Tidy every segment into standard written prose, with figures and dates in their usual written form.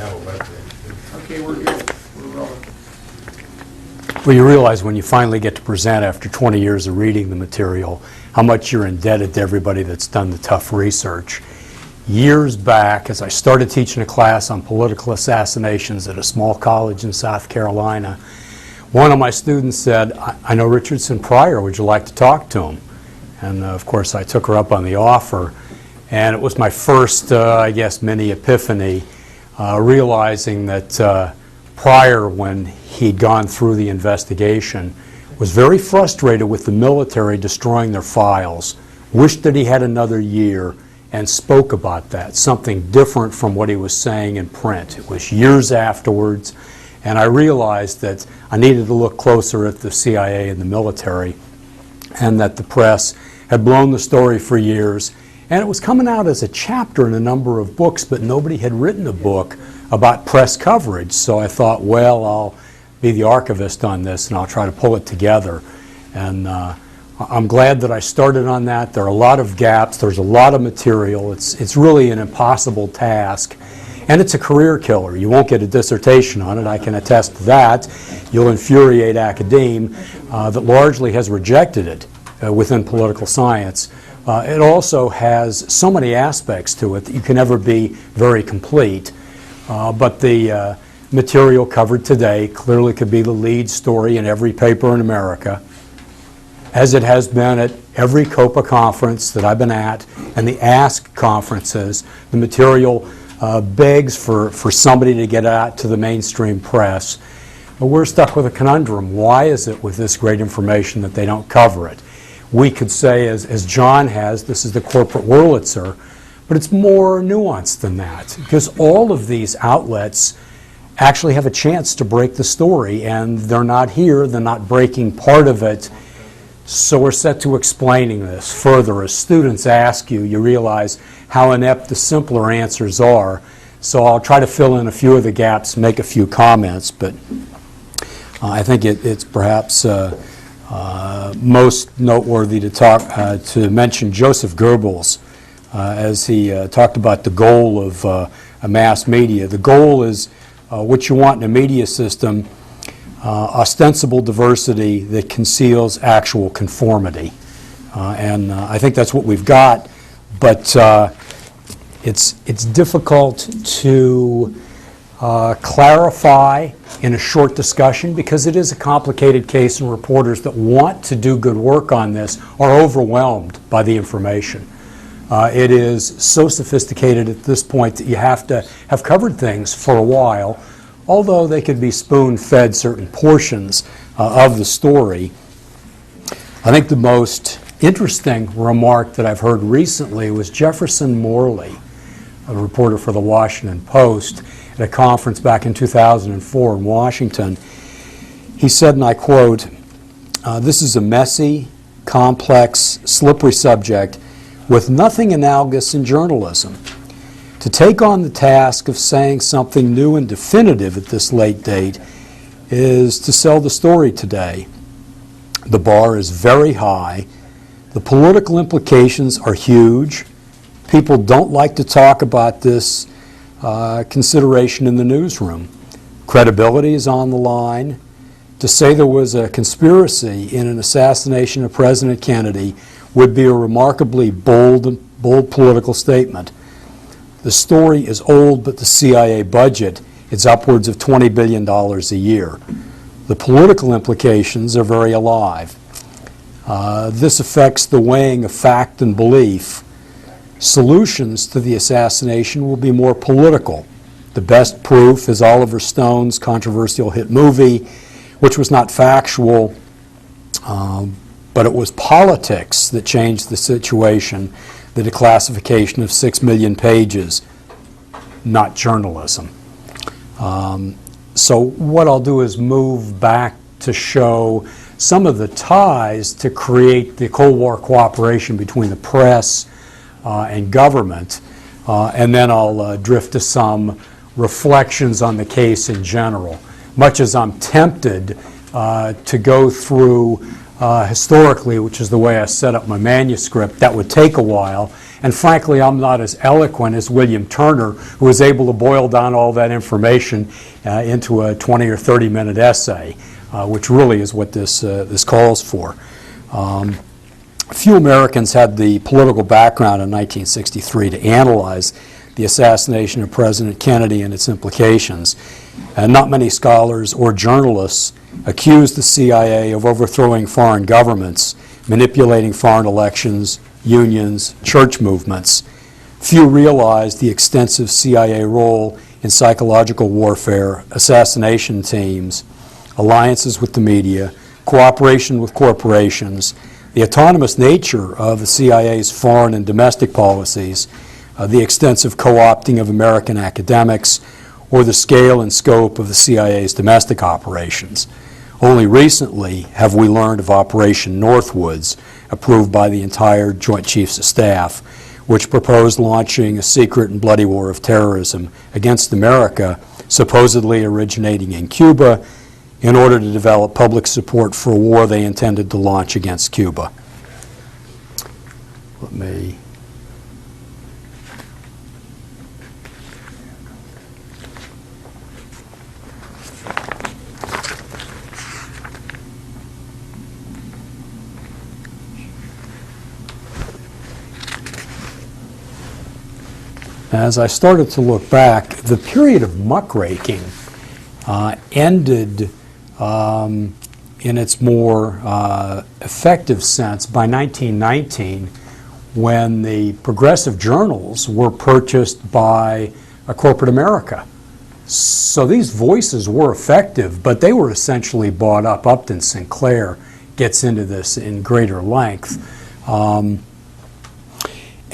have a web page. Okay, we're good. We're rolling. Well, you realize when you finally get to present after 20 years of reading the material, how much you're indebted to everybody that's done the tough research. Years back, as I started teaching a class on political assassinations at a small college in South Carolina, one of my students said, I know Richardson Pryor, would you like to talk to him? And of course I took her up on the offer, and it was my first, I guess, mini epiphany, realizing that Pryor, when he'd gone through the investigation, was very frustrated with the military destroying their files, wished that he had another year, and spoke about that, something different from what he was saying in print. It was years afterwards, and I realized that I needed to look closer at the CIA and the military, and that the press had blown the story for years, and it was coming out as a chapter in a number of books, but nobody had written a book about press coverage. So I thought, well, I'll be the archivist on this and I'll try to pull it together. And I'm glad that I started on that. There are a lot of gaps. There's a lot of material. It's really an impossible task. And it's a career killer. You won't get a dissertation on it. I can attest to that. You'll infuriate academe that largely has rejected it within political science. It also has so many aspects to it that you can never be very complete. But the material covered today clearly could be the lead story in every paper in America, as it has been at every COPA conference that I've been at and the ASK conferences. The material begs for somebody to get out to the mainstream press. But we're stuck with a conundrum. Why is it with this great information that they don't cover it? We could say, as John has, this is the corporate Wurlitzer, but it's more nuanced than that, because all of these outlets actually have a chance to break the story, and they're not here, they're not breaking part of it. So we're set to explaining this further. As students ask you, you realize how inept the simpler answers are. So I'll try to fill in a few of the gaps, make a few comments, but I think it's perhaps most noteworthy to mention Joseph Goebbels as he talked about the goal of a mass media. The goal is what you want in a media system, ostensible diversity that conceals actual conformity. And I think that's what we've got, but it's difficult to clarify in a short discussion because it is a complicated case, and reporters that want to do good work on this are overwhelmed by the information. It is so sophisticated at this point that you have to have covered things for a while, although they could be spoon-fed certain portions of the story. I think the most interesting remark that I've heard recently was Jefferson Morley, a reporter for the Washington Post, at a conference back in 2004 in Washington. He said, and I quote, "This is a messy, complex, slippery subject with nothing analogous in journalism. To take on the task of saying something new and definitive at this late date is to sell the story today. The bar is very high. The political implications are huge. People don't like to talk about this consideration in the newsroom. Credibility is on the line. To say there was a conspiracy in an assassination of President Kennedy would be a remarkably bold political statement. The story is old, but the CIA budget is upwards of $20 billion a year. The political implications are very alive. This affects the weighing of fact and belief. Solutions to the assassination will be more political. The best proof is Oliver Stone's controversial hit movie, which was not factual, but it was politics that changed the situation, the declassification of 6 million pages, not journalism. So what I'll do is move back to show some of the ties to create the Cold War cooperation between the press and government, and then I'll drift to some reflections on the case in general. Much as I'm tempted to go through historically, which is the way I set up my manuscript, that would take a while. And frankly, I'm not as eloquent as William Turner, who was able to boil down all that information into a 20 or 30-minute essay, which really is what this calls for. Few Americans had the political background in 1963 to analyze the assassination of President Kennedy and its implications. And not many scholars or journalists accused the CIA of overthrowing foreign governments, manipulating foreign elections, unions, church movements. Few realized the extensive CIA role in psychological warfare, assassination teams, alliances with the media, cooperation with corporations, the autonomous nature of the CIA's foreign and domestic policies, the extensive co-opting of American academics, or the scale and scope of the CIA's domestic operations. Only recently have we learned of Operation Northwoods, approved by the entire Joint Chiefs of Staff, which proposed launching a secret and bloody war of terrorism against America, supposedly originating in Cuba, in order to develop public support for a war they intended to launch against Cuba. Let me... As I started to look back, the period of muckraking ended in its more effective sense by 1919, when the progressive journals were purchased by corporate America. So these voices were effective, but they were essentially bought up. Upton Sinclair gets into this in greater length.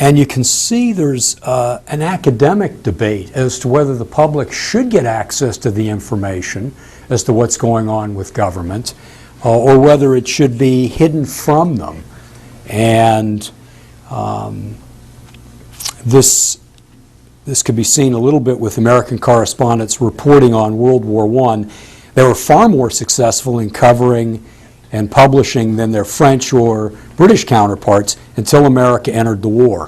And you can see there's an academic debate as to whether the public should get access to the information as to what's going on with government, or whether it should be hidden from them. And this could be seen a little bit with American correspondents reporting on World War I. They were far more successful in covering and publishing than their French or British counterparts until America entered the war.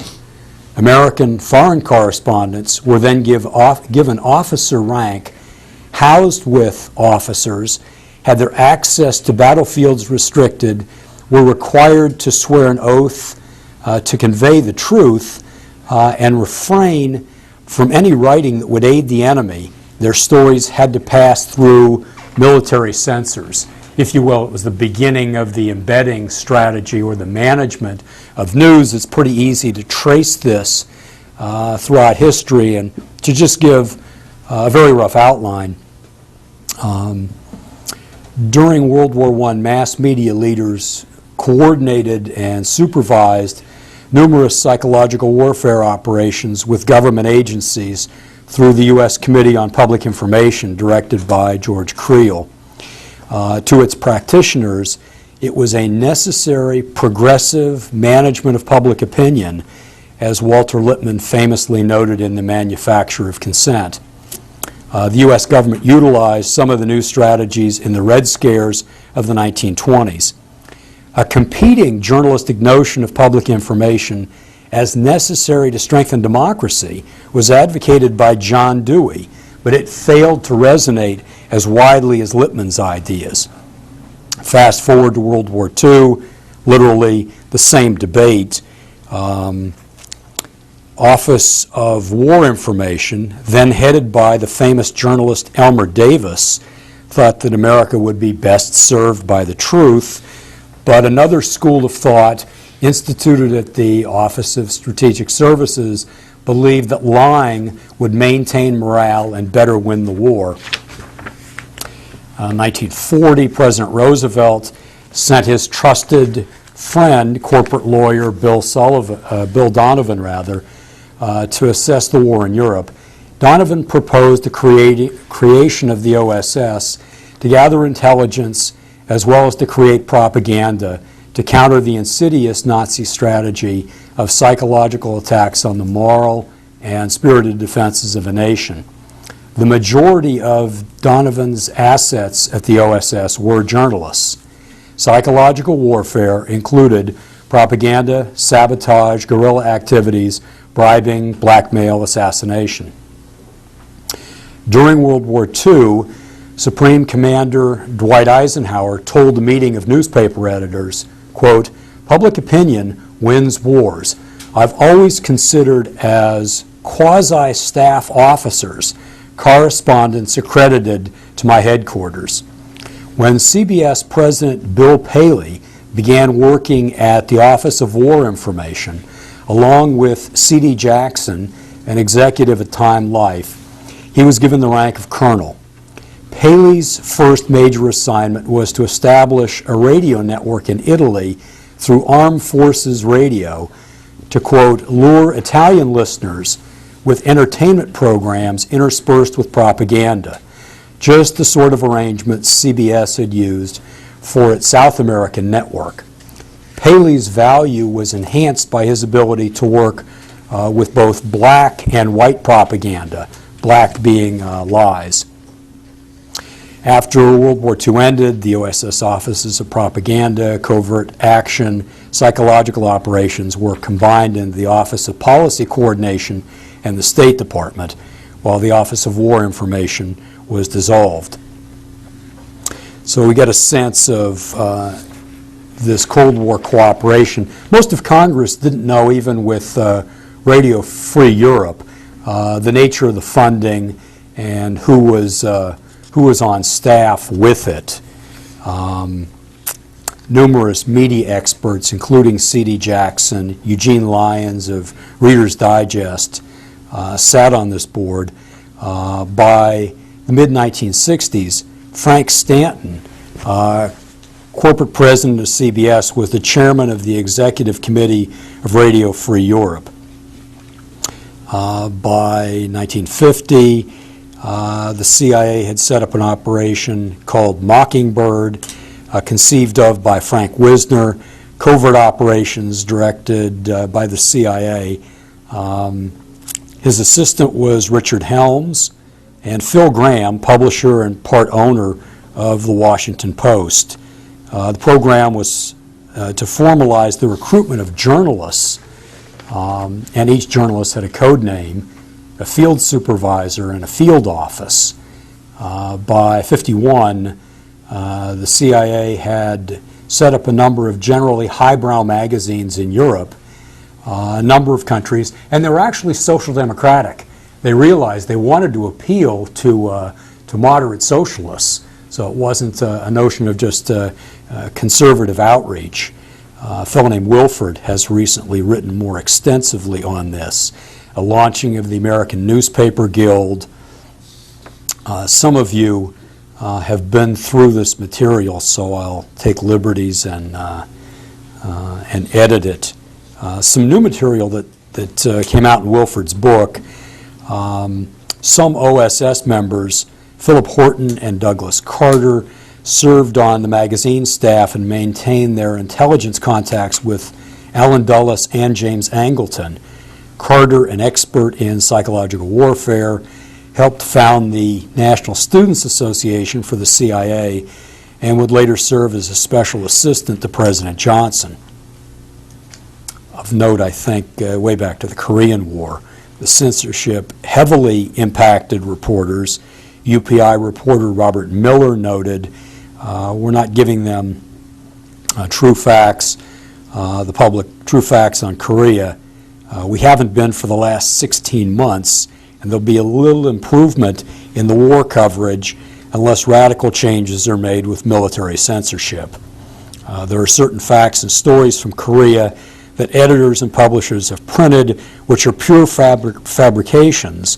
American foreign correspondents were then given officer rank, housed with officers, had their access to battlefields restricted, were required to swear an oath to convey the truth and refrain from any writing that would aid the enemy. Their stories had to pass through military censors. If you will, it was the beginning of the embedding strategy or the management of news. It's pretty easy to trace this throughout history, and to just give a very rough outline. During World War I, mass media leaders coordinated and supervised numerous psychological warfare operations with government agencies through the U.S. Committee on Public Information, directed by George Creel. To its practitioners, it was a necessary progressive management of public opinion, as Walter Lippmann famously noted in The Manufacture of Consent. The U.S. government utilized some of the new strategies in the Red Scares of the 1920s. A competing journalistic notion of public information as necessary to strengthen democracy was advocated by John Dewey, but it failed to resonate as widely as Lippmann's ideas. Fast forward to World War II, literally the same debate. Office of War Information, then headed by the famous journalist Elmer Davis, thought that America would be best served by the truth, but another school of thought instituted at the Office of Strategic Services believed that lying would maintain morale and better win the war. 1940, President Roosevelt sent his trusted friend, corporate lawyer Bill Donovan, to assess the war in Europe. Donovan proposed the creation of the OSS to gather intelligence as well as to create propaganda to counter the insidious Nazi strategy of psychological attacks on the moral and spirited defenses of a nation. The majority of Donovan's assets at the OSS were journalists. Psychological warfare included propaganda, sabotage, guerrilla activities, bribing, blackmail, assassination. During World War II, Supreme Commander Dwight Eisenhower told a meeting of newspaper editors, quote, "Public opinion wins wars. I've always considered as quasi-staff officers correspondents accredited to my headquarters." When CBS President Bill Paley began working at the Office of War Information, along with C.D. Jackson, an executive at Time Life, he was given the rank of colonel. Paley's first major assignment was to establish a radio network in Italy through Armed Forces Radio to, quote, "lure Italian listeners with entertainment programs interspersed with propaganda," just the sort of arrangement CBS had used for its South American network. Paley's value was enhanced by his ability to work with both black and white propaganda, black being lies. After World War II ended, the OSS offices of propaganda, covert action, psychological operations were combined into the Office of Policy Coordination and the State Department, while the Office of War Information was dissolved. So we get a sense of this Cold War cooperation. Most of Congress didn't know, even with Radio Free Europe, the nature of the funding and who was on staff with it. Numerous media experts, including C.D. Jackson, Eugene Lyons of Reader's Digest, sat on this board. By the mid-1960s, Frank Stanton, corporate president of CBS, was the chairman of the executive committee of Radio Free Europe. By 1950, the CIA had set up an operation called Mockingbird, conceived of by Frank Wisner, covert operations directed by the CIA. His assistant was Richard Helms, and Phil Graham, publisher and part owner of the Washington Post. The program was to formalize the recruitment of journalists, and each journalist had a code name, a field supervisor, and a field office. By 1951, the CIA had set up a number of generally highbrow magazines in Europe, a number of countries, and they were actually social democratic. They realized they wanted to appeal to moderate socialists, so it wasn't a notion of just conservative outreach. A fellow named Wilford has recently written more extensively on this, a launching of the American Newspaper Guild. Some of you have been through this material, so I'll take liberties and edit it. Some new material that came out in Wilford's book. Some OSS members, Philip Horton and Douglas Carter, served on the magazine staff and maintained their intelligence contacts with Allen Dulles and James Angleton. Carter, an expert in psychological warfare, helped found the National Students Association for the CIA and would later serve as a special assistant to President Johnson. Of note, I think, way back to the Korean War, the censorship heavily impacted reporters. UPI reporter Robert Miller noted, we're not giving them true facts, the public true facts on Korea. We haven't been for the last 16 months, and there'll be a little improvement in the war coverage unless radical changes are made with military censorship. There are certain facts and stories from Korea that editors and publishers have printed, which are pure fabrications.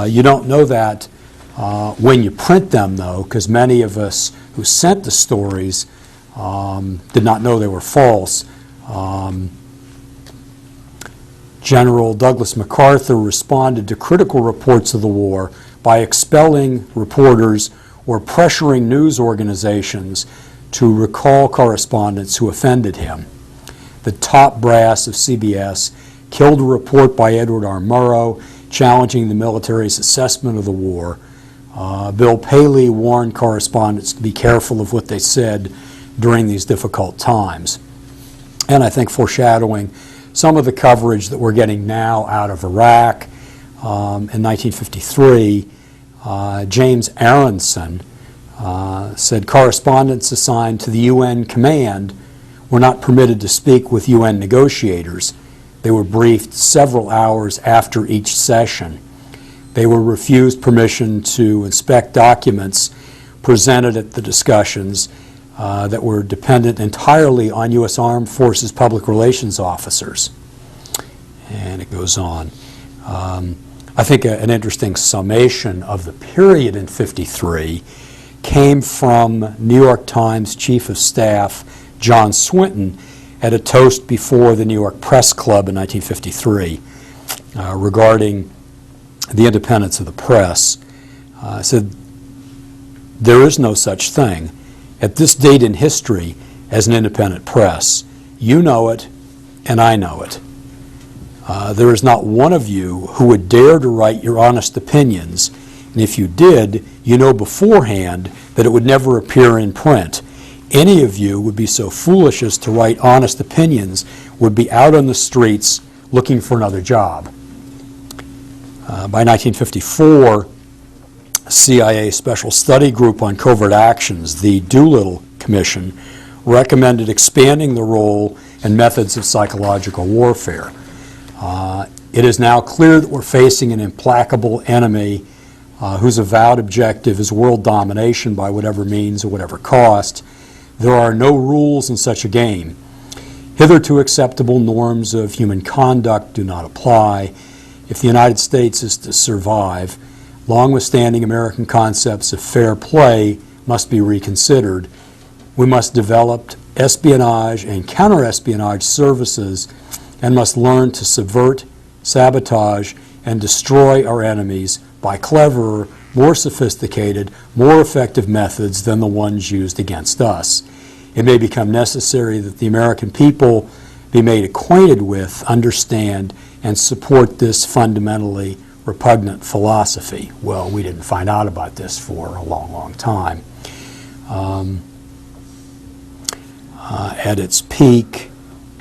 You don't know that when you print them, though, because many of us who sent the stories did not know they were false. General Douglas MacArthur responded to critical reports of the war by expelling reporters or pressuring news organizations to recall correspondents who offended him. The top brass of CBS killed a report by Edward R. Murrow challenging the military's assessment of the war. Bill Paley warned correspondents to be careful of what they said during these difficult times. And I think foreshadowing some of the coverage that we're getting now out of Iraq. In 1953, James Aronson said correspondents assigned to the UN command were not permitted to speak with UN negotiators. They were briefed several hours after each session. They were refused permission to inspect documents presented at the discussions that were dependent entirely on U.S. Armed Forces public relations officers. And it goes on. I think an interesting summation of the period in '53 came from New York Times Chief of Staff John Swinton at a toast before the New York Press Club in 1953 regarding the independence of the press. Said, "There is no such thing at this date in history as an independent press. You know it, and I know it. There is not one of you who would dare to write your honest opinions, and if you did, you know beforehand that it would never appear in print. Any of you would be so foolish as to write honest opinions would be out on the streets looking for another job." By 1954, CIA Special Study Group on Covert Actions, the Doolittle Commission, recommended expanding the role and methods of psychological warfare. It is now clear that we're facing an implacable enemy whose avowed objective is world domination by whatever means or whatever cost. There are no rules in such a game. Hitherto acceptable norms of human conduct do not apply. If the United States is to survive, long-withstanding American concepts of fair play must be reconsidered. We must develop espionage and counter-espionage services and must learn to subvert, sabotage, and destroy our enemies by cleverer, more sophisticated, more effective methods than the ones used against us. It may become necessary that the American people be made acquainted with, understand, and support this fundamentally repugnant philosophy. Well, we didn't find out about this for a long, long time. At its peak,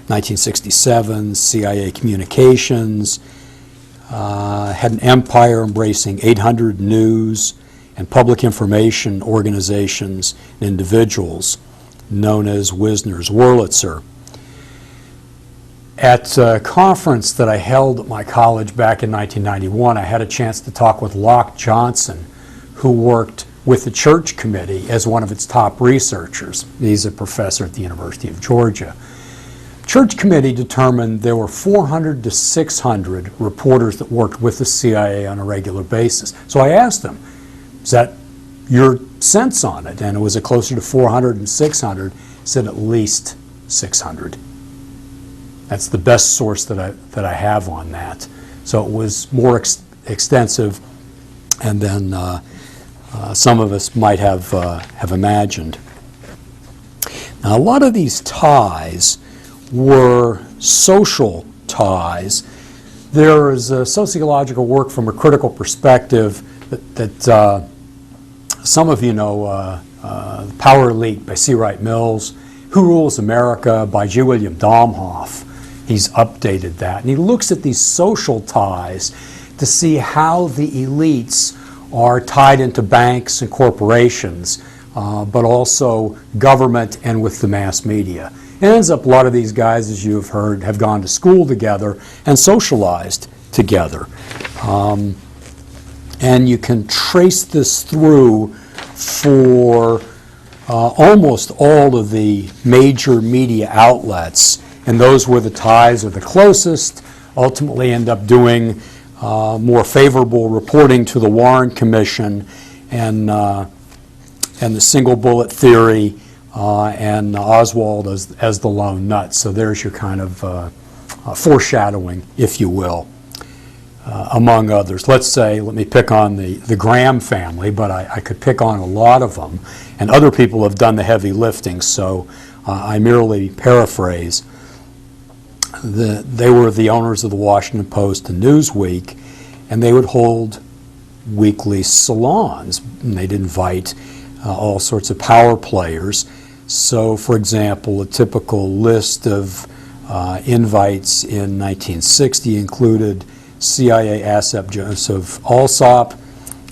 1967, CIA Communications had an empire embracing 800 news and public information organizations and individuals known as Wisner's Wurlitzer. At a conference that I held at my college back in 1991, I had a chance to talk with Locke Johnson, who worked with the Church Committee as one of its top researchers. He's a professor at the University of Georgia. Church Committee determined there were 400 to 600 reporters that worked with the CIA on a regular basis. So I asked them, is that your sense on it? And was it closer to 400 and 600? He said at least 600. That's the best source that I have on that. So it was more extensive and than some of us might have imagined. Now, a lot of these ties were social ties. There is a sociological work from a critical perspective that some of you know, The Power Elite by C. Wright Mills, Who Rules America by G. William Domhoff. He's updated that, and he looks at these social ties to see how the elites are tied into banks and corporations, but also government and with the mass media. It ends up a lot of these guys, as you have heard, have gone to school together and socialized together. And you can trace this through for almost all of the major media outlets, and those where the ties are the closest ultimately end up doing more favorable reporting to the Warren Commission and the single bullet theory and Oswald as the lone nut. So there's your kind of foreshadowing, if you will, among others. Let's say, let me pick on the Graham family, but I could pick on a lot of them, and other people have done the heavy lifting, so I merely paraphrase. They were the owners of the Washington Post and Newsweek, and they would hold weekly salons, and they'd invite all sorts of power players So, for example, a typical list of invites in 1960 included CIA asset Joseph Alsop,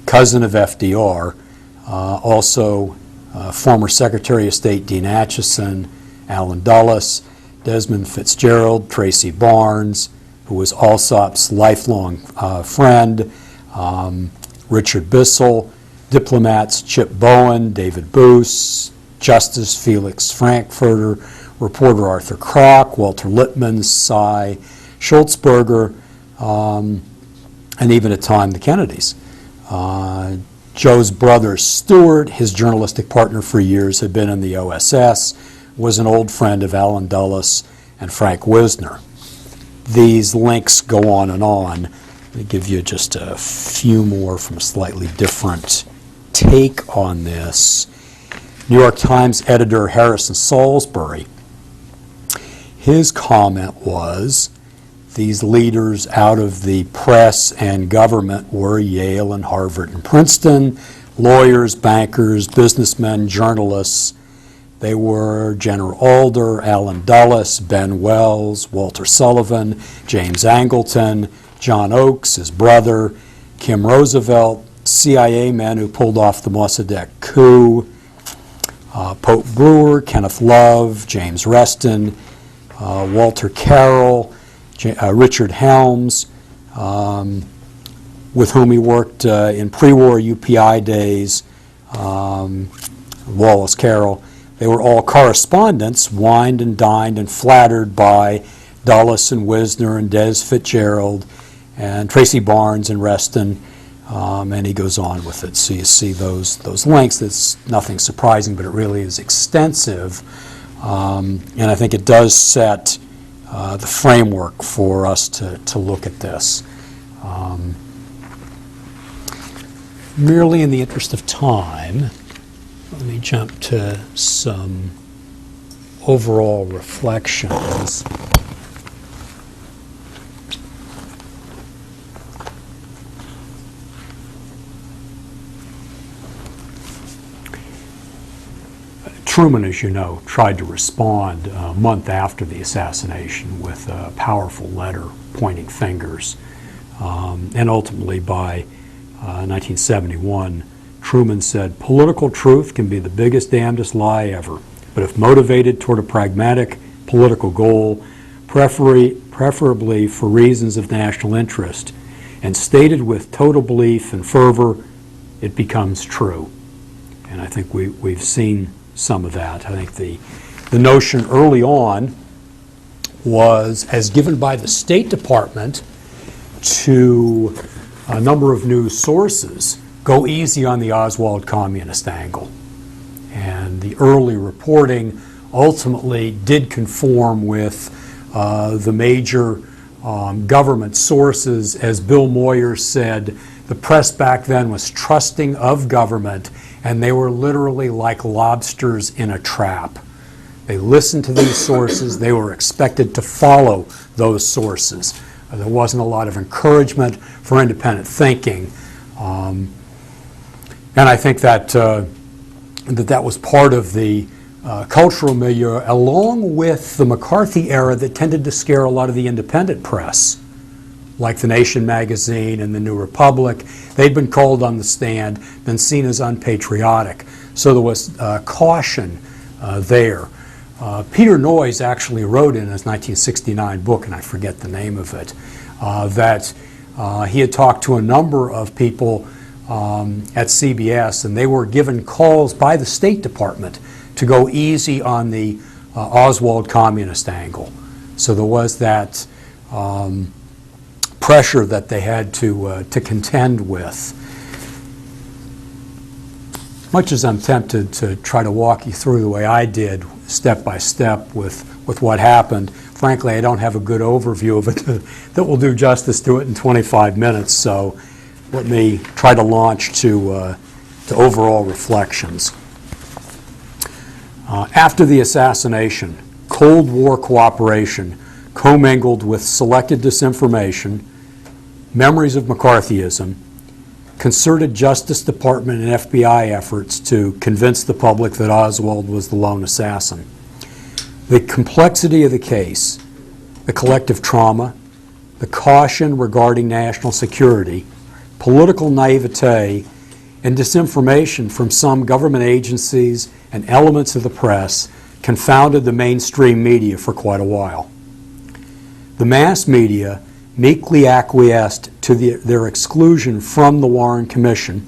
cousin of FDR, also former Secretary of State Dean Acheson, Allen Dulles, Desmond Fitzgerald, Tracy Barnes, who was Alsop's lifelong friend, Richard Bissell, diplomats Chip Bowen, David Boos, Justice Felix Frankfurter, reporter Arthur Kroc, Walter Lippmann, Cy Schultzberger, and even at time the Kennedys. Joe's brother Stuart, his journalistic partner for years, had been in the OSS, was an old friend of Allen Dulles and Frank Wisner. These links go on and on. Let me give you just a few more from a slightly different take on this. New York Times editor Harrison Salisbury, his comment was, these leaders out of the press and government were Yale and Harvard and Princeton, lawyers, bankers, businessmen, journalists. They were General Alder, Allen Dulles, Ben Wells, Walter Sullivan, James Angleton, John Oakes, his brother, Kim Roosevelt, CIA men who pulled off the Mossadegh coup, Pope Brewer, Kenneth Love, James Reston, Walter Carroll, Richard Helms, with whom he worked in pre-war UPI days, Wallace Carroll. They were all correspondents, wined and dined and flattered by Dulles and Wisner and Des Fitzgerald and Tracy Barnes and Reston, and he goes on with it. So you see those links. It's nothing surprising, but it really is extensive, and I think it does set the framework for us to look at this. Merely in the interest of time, let me jump to some overall reflections. Truman, as you know, tried to respond a month after the assassination with a powerful letter pointing fingers. And ultimately, by 1971, Truman said, "Political truth can be the biggest, damnedest lie ever, but if motivated toward a pragmatic political goal, preferably for reasons of national interest, and stated with total belief and fervor, it becomes true." And I think we've seen some of that. I think the notion early on was, as given by the State Department to a number of news sources, go easy on the Oswald communist angle. And the early reporting ultimately did conform with the major government sources. As Bill Moyer said, the press back then was trusting of government, and they were literally like lobsters in a trap. They listened to these sources. They were expected to follow those sources. There wasn't a lot of encouragement for independent thinking. And I think that that was part of the cultural milieu, along with the McCarthy era that tended to scare a lot of the independent press, like The Nation magazine and The New Republic. They'd been called on the stand, been seen as unpatriotic. So there was caution there. Peter Noyes actually wrote in his 1969 book, and I forget the name of it, that he had talked to a number of people at CBS, and they were given calls by the State Department to go easy on the Oswald communist angle. So there was that pressure that they had to contend with. Much as I'm tempted to try to walk you through the way I did, step by step, with what happened, frankly, I don't have a good overview of it that will do justice to it in 25 minutes. So let me try to launch to overall reflections. After the assassination, Cold War cooperation commingled with selected disinformation, memories of McCarthyism, concerted Justice Department and FBI efforts to convince the public that Oswald was the lone assassin. The complexity of the case, the collective trauma, the caution regarding national security, political naivete, and disinformation from some government agencies and elements of the press confounded the mainstream media for quite a while. The mass media meekly acquiesced to their exclusion from the Warren Commission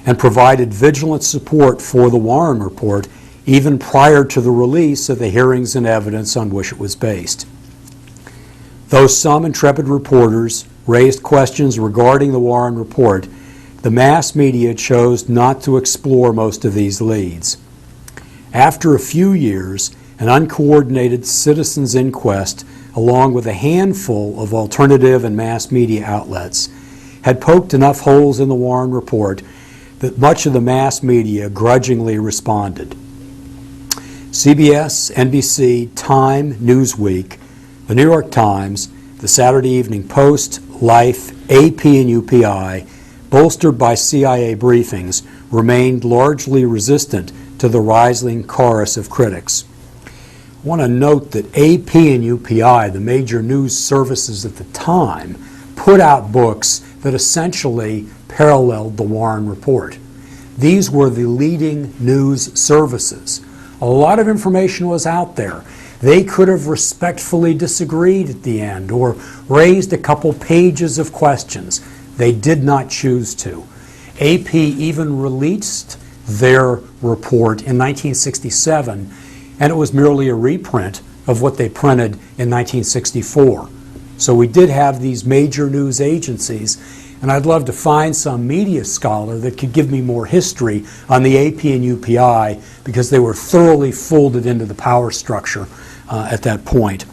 and provided vigilant support for the Warren Report even prior to the release of the hearings and evidence on which it was based. Though some intrepid reporters raised questions regarding the Warren Report, the mass media chose not to explore most of these leads. After a few years, an uncoordinated citizens' inquest, along with a handful of alternative and mass media outlets, had poked enough holes in the Warren Report that much of the mass media grudgingly responded. CBS, NBC, Time, Newsweek, the New York Times, the Saturday Evening Post, Life, AP, and UPI, bolstered by CIA briefings, remained largely resistant to the rising chorus of critics. I want to note that AP and UPI, the major news services at the time, put out books that essentially paralleled the Warren Report. These were the leading news services. A lot of information was out there. They could have respectfully disagreed at the end or raised a couple pages of questions. They did not choose to. AP even released their report in 1967, and it was merely a reprint of what they printed in 1964. So we did have these major news agencies, and I'd love to find some media scholar that could give me more history on the AP and UPI, because they were thoroughly folded into the power structure at that point.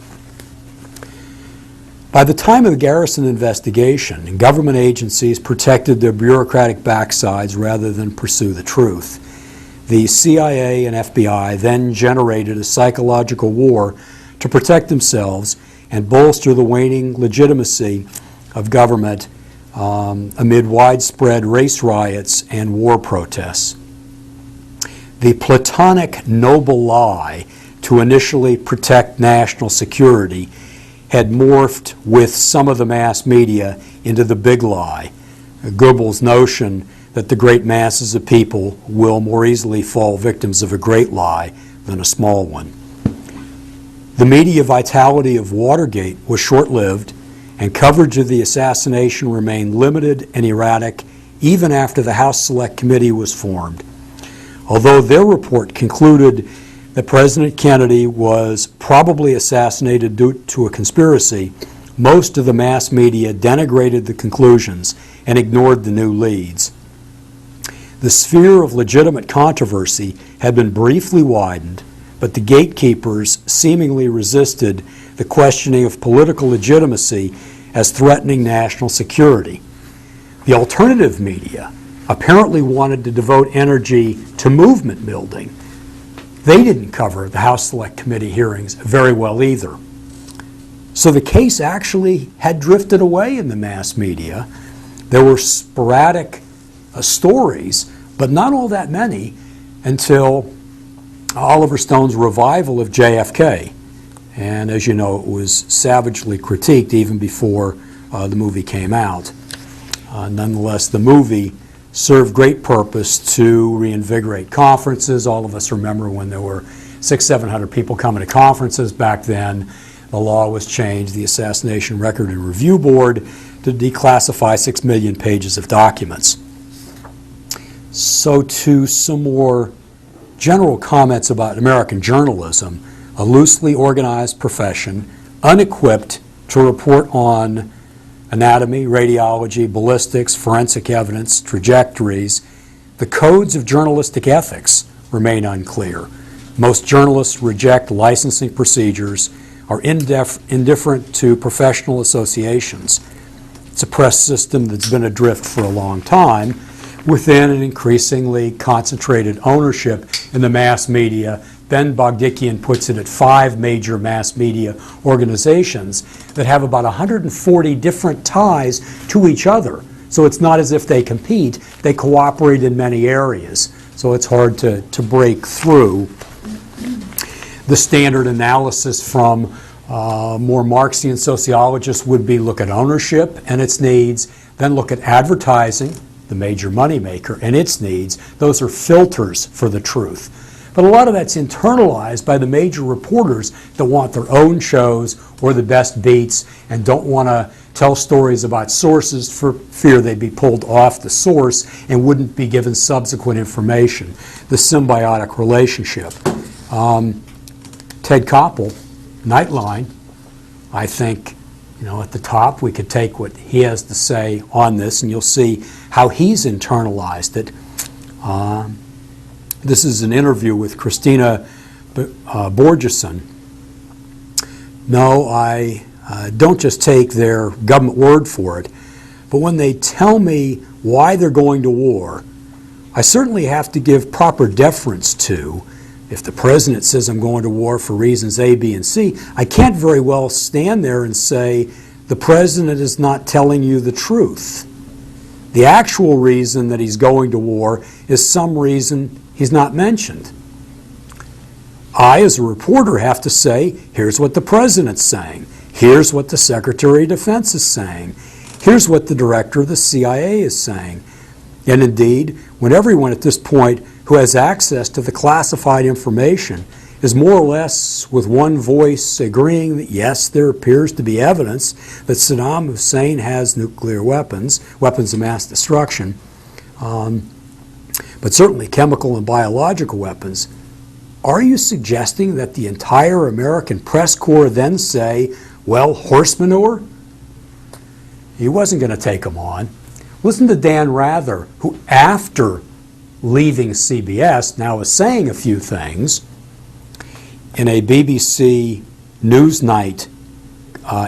By the time of the Garrison investigation, government agencies protected their bureaucratic backsides rather than pursue the truth. The CIA and FBI then generated a psychological war to protect themselves and bolster the waning legitimacy of government amid widespread race riots and war protests. The platonic noble lie to initially protect national security had morphed with some of the mass media into the big lie, Goebbels' notion that the great masses of people will more easily fall victims of a great lie than a small one. The media vitality of Watergate was short-lived, and coverage of the assassination remained limited and erratic even after the House Select Committee was formed. Although their report concluded that President Kennedy was probably assassinated due to a conspiracy, most of the mass media denigrated the conclusions and ignored the new leads. The sphere of legitimate controversy had been briefly widened, but the gatekeepers seemingly resisted the questioning of political legitimacy as threatening national security. The alternative media apparently wanted to devote energy to movement building. They didn't cover the House Select Committee hearings very well either. So the case actually had drifted away in the mass media. There were sporadic stories, but not all that many until Oliver Stone's revival of JFK. And as you know, it was savagely critiqued even before the movie came out. Nonetheless, the movie served great purpose to reinvigorate conferences. All of us remember when there were 600-700 people coming to conferences back then. The law was changed, the Assassination Record and Review Board, to declassify 6 million pages of documents. So to some more general comments about American journalism, a loosely organized profession, unequipped to report on anatomy, radiology, ballistics, forensic evidence, trajectories. The codes of journalistic ethics remain unclear. Most journalists reject licensing procedures, are indifferent to professional associations. It's a press system that's been adrift for a long time within an increasingly concentrated ownership in the mass media. Ben Bogdikian puts it at 5 major mass media organizations that have about 140 different ties to each other. So it's not as if they compete. They cooperate in many areas. So it's hard to break through. The standard analysis from more Marxian sociologists would be look at ownership and its needs, then look at advertising, the major moneymaker, and its needs. Those are filters for the truth. But a lot of that's internalized by the major reporters that want their own shows or the best beats and don't want to tell stories about sources for fear they'd be pulled off the source and wouldn't be given subsequent information. The symbiotic relationship. Ted Koppel, Nightline, I think, at the top we could take what he has to say on this and you'll see how he's internalized it. This is an interview with Christina Borgeson. No, I don't just take their government word for it, but when they tell me why they're going to war, I certainly have to give proper deference to. If the president says I'm going to war for reasons A, B, and C, I can't very well stand there and say the president is not telling you the truth. The actual reason that he's going to war is some reason he's not mentioned. I, as a reporter, have to say, here's what the president's saying. Here's what the Secretary of Defense is saying. Here's what the director of the CIA is saying. And indeed, when everyone at this point who has access to the classified information is more or less with one voice agreeing that yes, there appears to be evidence that Saddam Hussein has nuclear weapons, weapons of mass destruction, but certainly chemical and biological weapons, are you suggesting that the entire American press corps then say, well, horse manure? He wasn't going to take them on. Listen to Dan Rather, who after leaving CBS now is saying a few things in a BBC Newsnight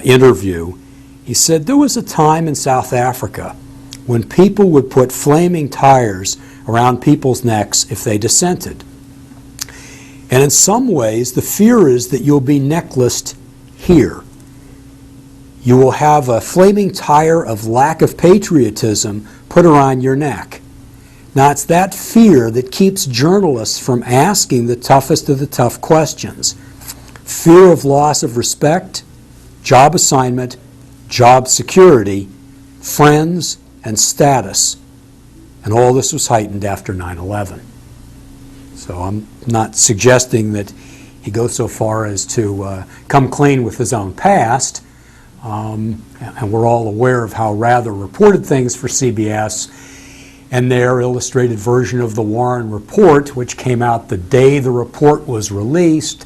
interview. He said there was a time in South Africa when people would put flaming tires around people's necks if they dissented. And in some ways, the fear is that you'll be necklaced here. You will have a flaming tire of lack of patriotism put around your neck. Now, it's that fear that keeps journalists from asking the toughest of the tough questions. Fear of loss of respect, job assignment, job security, friends, and status. And all this was heightened after 9/11. So I'm not suggesting that he goes so far as to come clean with his own past. And we're all aware of how Rather reported things for CBS and their illustrated version of the Warren Report, which came out the day the report was released,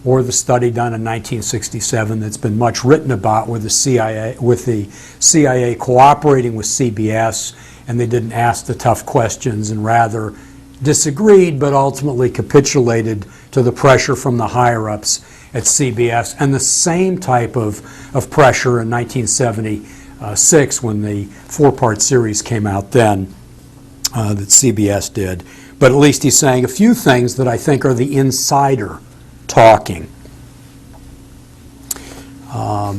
or the study done in 1967 that's been much written about with the CIA cooperating with CBS, and they didn't ask the tough questions and rather disagreed but ultimately capitulated to the pressure from the higher-ups at CBS, and the same type of pressure in 1976 when the four-part series came out then that CBS did. But at least he's saying a few things that I think are the insider talking. Let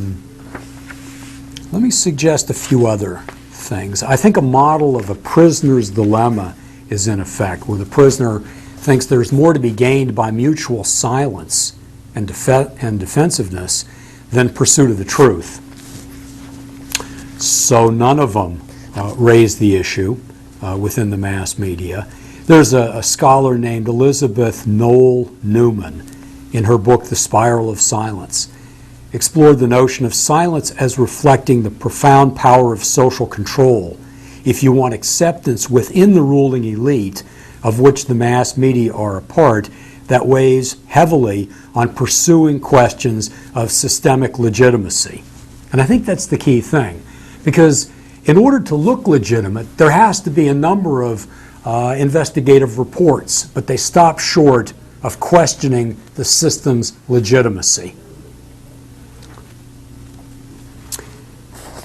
me suggest a few other things. I think a model of a prisoner's dilemma is in effect, where the prisoner thinks there's more to be gained by mutual silence and defensiveness than pursuit of the truth. So none of them raise the issue within the mass media. There's a scholar named Elizabeth Noel Newman in her book The Spiral of Silence explored the notion of silence as reflecting the profound power of social control. If you want acceptance within the ruling elite, of which the mass media are a part, that weighs heavily on pursuing questions of systemic legitimacy. And I think that's the key thing, because in order to look legitimate, there has to be a number of investigative reports, but they stop short of questioning the system's legitimacy.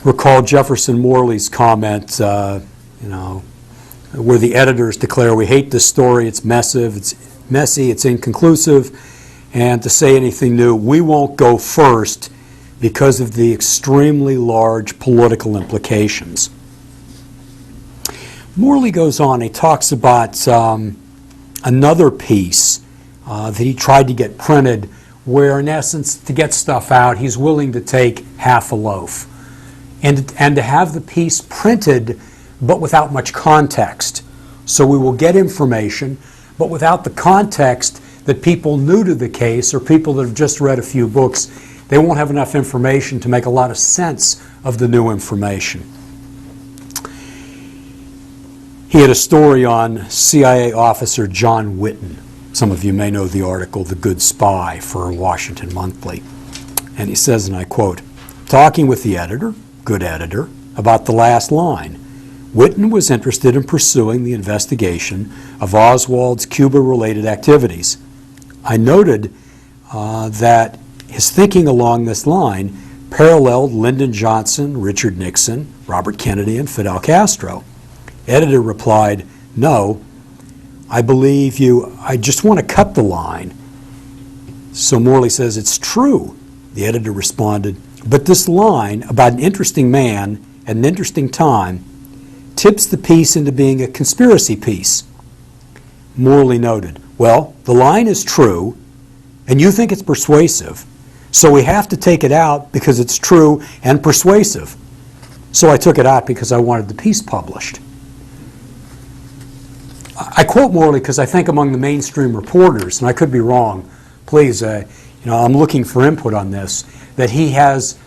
Recall Jefferson Morley's comment, where the editors declare, we hate this story, it's messy, it's inconclusive, and to say anything new, we won't go first because of the extremely large political implications. Morley goes on, he talks about another piece that he tried to get printed where, in essence, to get stuff out, he's willing to take half a loaf. And to have the piece printed, but without much context. So we will get information, but without the context that people new to the case or people that have just read a few books, they won't have enough information to make a lot of sense of the new information. He had a story on CIA officer John Whitten. Some of you may know the article, The Good Spy, for Washington Monthly. And he says, and I quote, "Talking with the editor, good editor, about the last line, Whitten was interested in pursuing the investigation of Oswald's Cuba-related activities. I noted that his thinking along this line paralleled Lyndon Johnson, Richard Nixon, Robert Kennedy, and Fidel Castro. Editor replied, no, I believe you, I just want to cut the line. So Morley says, it's true. The editor responded, but this line about an interesting man at an interesting time tips the piece into being a conspiracy piece. Morley noted, well, the line is true, and you think it's persuasive, so we have to take it out because it's true and persuasive. So I took it out because I wanted the piece published. I quote Morley because I think among the mainstream reporters, and I could be wrong, please, I'm looking for input on this, that he has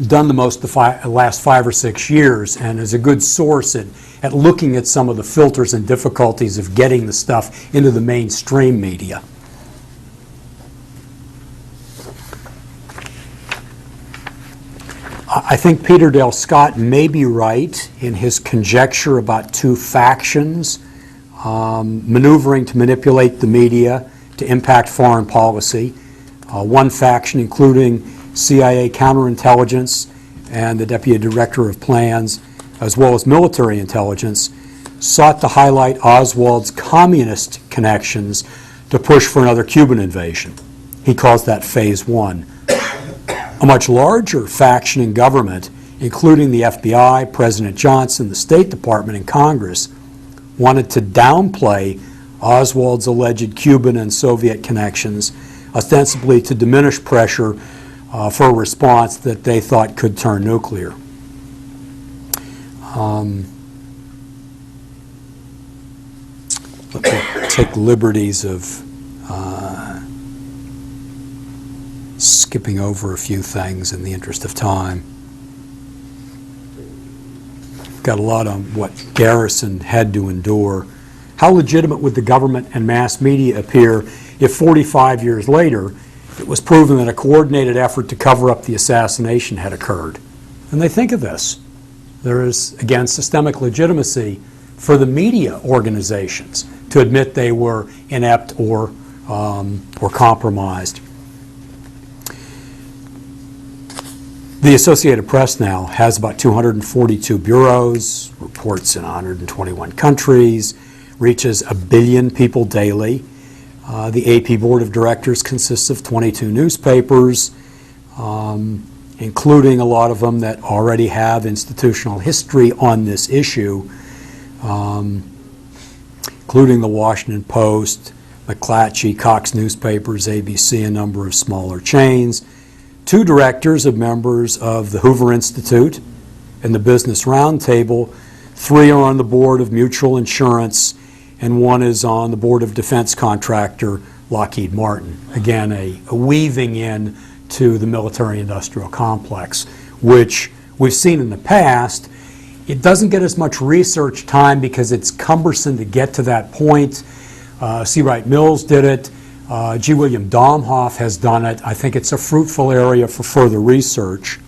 done the most the last 5 or 6 years and is a good source at looking at some of the filters and difficulties of getting the stuff into the mainstream media. I think Peter Dale Scott may be right in his conjecture about two factions maneuvering to manipulate the media to impact foreign policy. One faction, including CIA counterintelligence and the Deputy Director of Plans, as well as military intelligence, sought to highlight Oswald's communist connections to push for another Cuban invasion. He calls that Phase 1. A much larger faction in government, including the FBI, President Johnson, the State Department, and Congress, wanted to downplay Oswald's alleged Cuban and Soviet connections, ostensibly to diminish pressure for a response that they thought could turn nuclear. Let me take liberties of skipping over a few things in the interest of time. Got a lot on what Garrison had to endure. How legitimate would the government and mass media appear if 45 years later it was proven that a coordinated effort to cover up the assassination had occurred? And they think of this. There is, again, systemic legitimacy for the media organizations to admit they were inept or compromised. The Associated Press now has about 242 bureaus, reports in 121 countries, reaches 1 billion people daily. The AP Board of Directors consists of 22 newspapers, including a lot of them that already have institutional history on this issue, including the Washington Post, McClatchy, Cox Newspapers, ABC, a number of smaller chains. 2 directors are members of the Hoover Institute and the Business Roundtable. 3 are on the board of Mutual Insurance, and 1 is on the board of defense contractor Lockheed Martin. Again, a weaving in to the military-industrial complex, which we've seen in the past. It doesn't get as much research time because it's cumbersome to get to that point. C. Wright Mills did it. G. William Domhoff has done it. I think it's a fruitful area for further research.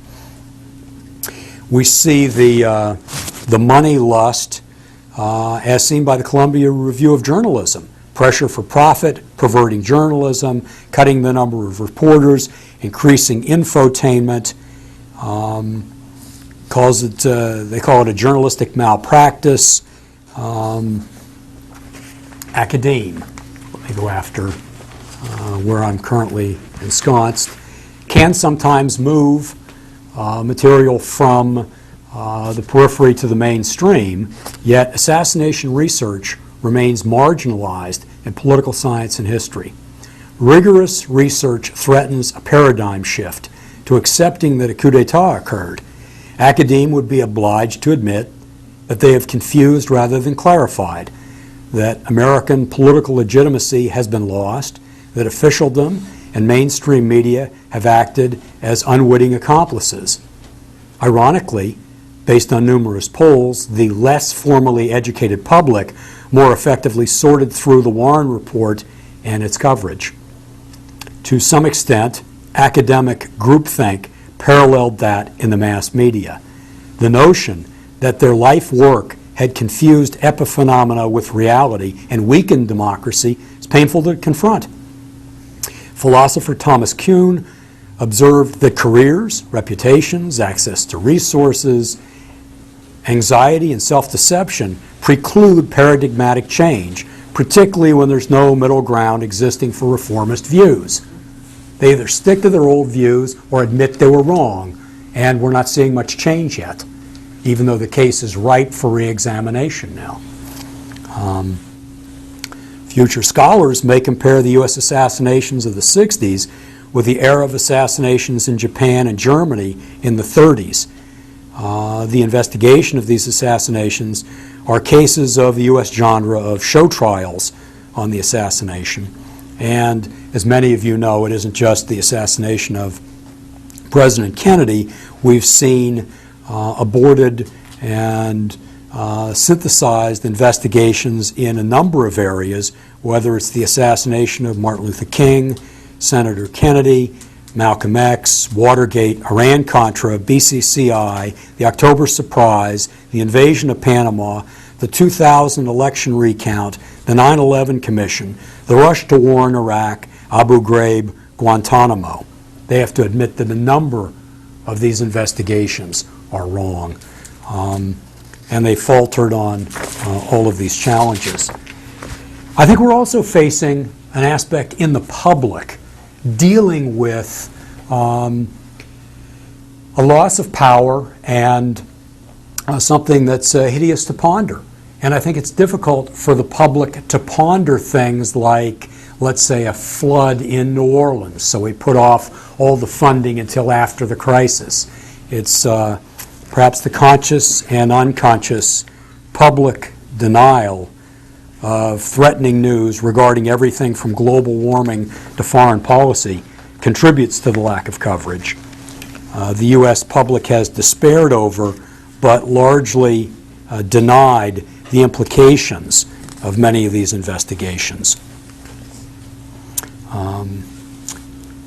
We see the money lust as seen by the Columbia Review of Journalism. Pressure for profit, perverting journalism, cutting the number of reporters, increasing infotainment. They call it a journalistic malpractice. Academe, let me go after where I'm currently ensconced, can sometimes move material from the periphery to the mainstream, yet assassination research remains marginalized in political science and history. Rigorous research threatens a paradigm shift to accepting that a coup d'etat occurred. Academe would be obliged to admit that they have confused rather than clarified, that American political legitimacy has been lost, that officialdom and mainstream media have acted as unwitting accomplices. Ironically, based on numerous polls, the less formally educated public more effectively sorted through the Warren Report and its coverage. To some extent, academic groupthink paralleled that in the mass media. The notion that their life work had confused epiphenomena with reality and weakened democracy is painful to confront. Philosopher Thomas Kuhn observed that careers, reputations, access to resources, anxiety, and self-deception preclude paradigmatic change, particularly when there's no middle ground existing for reformist views. They either stick to their old views or admit they were wrong, and we're not seeing much change yet, even though the case is ripe for re-examination now. Future scholars may compare the U.S. assassinations of the 60s with the era of assassinations in Japan and Germany in the 30s. The investigation of these assassinations are cases of the U.S. genre of show trials on the assassination. And as many of you know, it isn't just the assassination of President Kennedy. We've seen aborted and synthesized investigations in a number of areas, whether it's the assassination of Martin Luther King, Senator Kennedy, Malcolm X, Watergate, Iran-Contra, BCCI, the October surprise, the invasion of Panama, the 2000 election recount, the 9/11 Commission, the rush to war in Iraq, Abu Ghraib, Guantanamo. They have to admit that a number of these investigations are wrong. And they faltered on all of these challenges. I think we're also facing an aspect in the public dealing with a loss of power and something that's hideous to ponder. And I think it's difficult for the public to ponder things like, let's say, a flood in New Orleans, so we put off all the funding until after the crisis. It's perhaps the conscious and unconscious public denial of threatening news regarding everything from global warming to foreign policy contributes to the lack of coverage. The U.S. public has despaired over, but largely denied the implications of many of these investigations.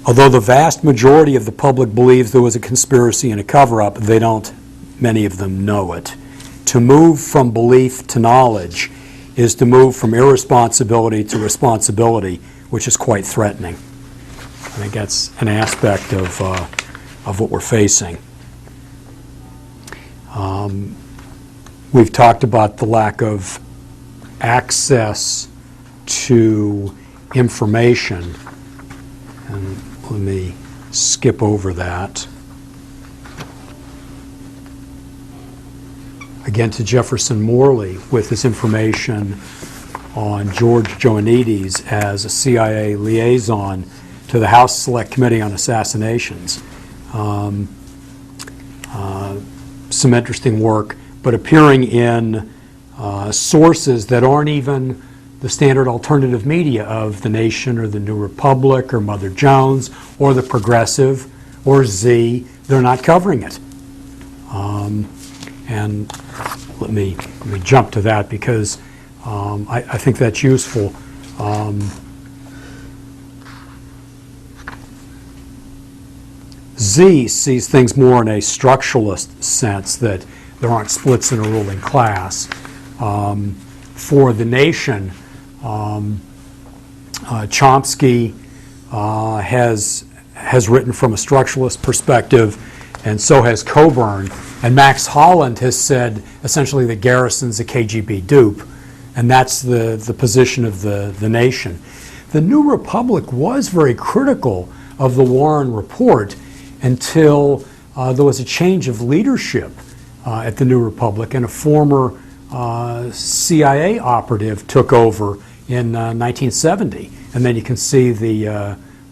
Although the vast majority of the public believes there was a conspiracy and a cover-up, they don't, many of them, know it. To move from belief to knowledge is to move from irresponsibility to responsibility, which is quite threatening. I think that's an aspect of what we're facing. We've talked about the lack of access to information, and let me skip over that. Again, to Jefferson Morley with his information on George Joannides as a CIA liaison to the House Select Committee on Assassinations. Some interesting work, but appearing in sources that aren't even the standard alternative media of The Nation or The New Republic or Mother Jones or The Progressive or Z. They're not covering it. And let me jump to that because I think that's useful. Z sees things more in a structuralist sense, that there aren't splits in a ruling class. For The Nation, Chomsky has written from a structuralist perspective, and so has Coburn. And Max Holland has said essentially that Garrison's a KGB dupe, and that's the position of the Nation. The New Republic was very critical of the Warren Report until there was a change of leadership at the New Republic, and a former CIA operative took over in 1970. And then you can see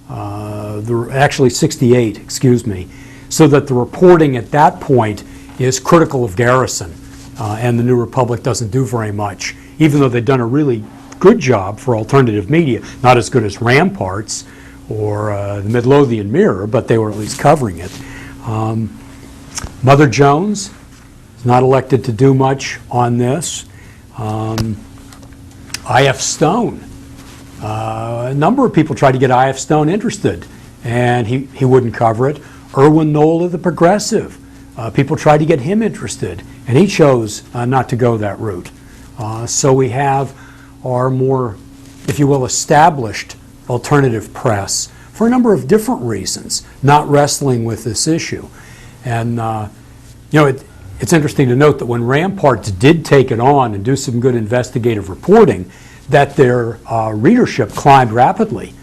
actually 68, excuse me, so that the reporting at that point is critical of Garrison, and the New Republic doesn't do very much, even though they've done a really good job for alternative media, not as good as Ramparts or the Midlothian Mirror, but they were at least covering it. Mother Jones is not elected to do much on this. I.F. Stone. A number of people tried to get I.F. Stone interested, and he wouldn't cover it. Irwin Nola, the Progressive. People tried to get him interested, and he chose not to go that route. So we have our more, if you will, established alternative press for a number of different reasons, not wrestling with this issue. And it's interesting to note that when Ramparts did take it on and do some good investigative reporting, that their readership climbed rapidly,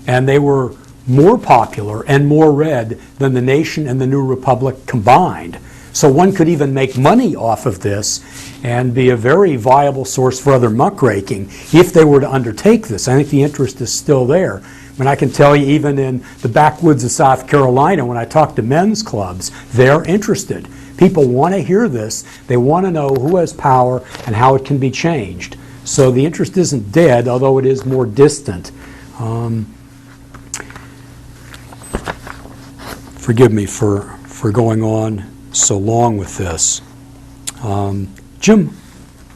and they were more popular and more read than the Nation and the New Republic combined. So one could even make money off of this and be a very viable source for other muckraking if they were to undertake this. I think the interest is still there. I mean, I can tell you, even in the backwoods of South Carolina, when I talk to men's clubs, they're interested. People want to hear this. They want to know who has power and how it can be changed. So the interest isn't dead, although it is more distant. Forgive me for going on so long with this. Jim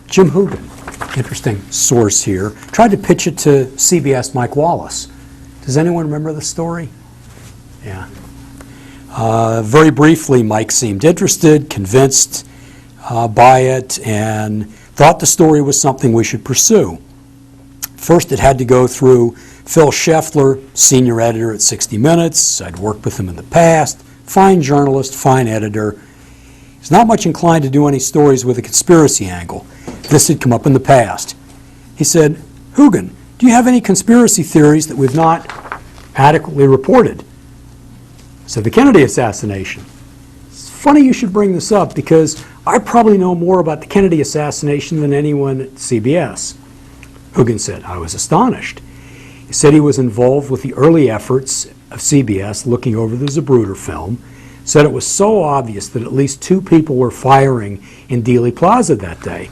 Hoogan, interesting source here, tried to pitch it to CBS Mike Wallace. Does anyone remember the story? Yeah. Very briefly, Mike seemed interested, convinced by it, and thought the story was something we should pursue. First, it had to go through Phil Scheffler, senior editor at 60 Minutes. I'd worked with him in the past. Fine journalist, fine editor. He's not much inclined to do any stories with a conspiracy angle. This had come up in the past. He said, "Hoogan, do you have any conspiracy theories that we've not adequately reported?" I said, "The Kennedy assassination." It's funny you should bring this up, because I probably know more about the Kennedy assassination than anyone at CBS. Hoogan said, "I was astonished." He said he was involved with the early efforts of CBS looking over the Zapruder film, said it was so obvious that at least 2 people were firing in Dealey Plaza that day.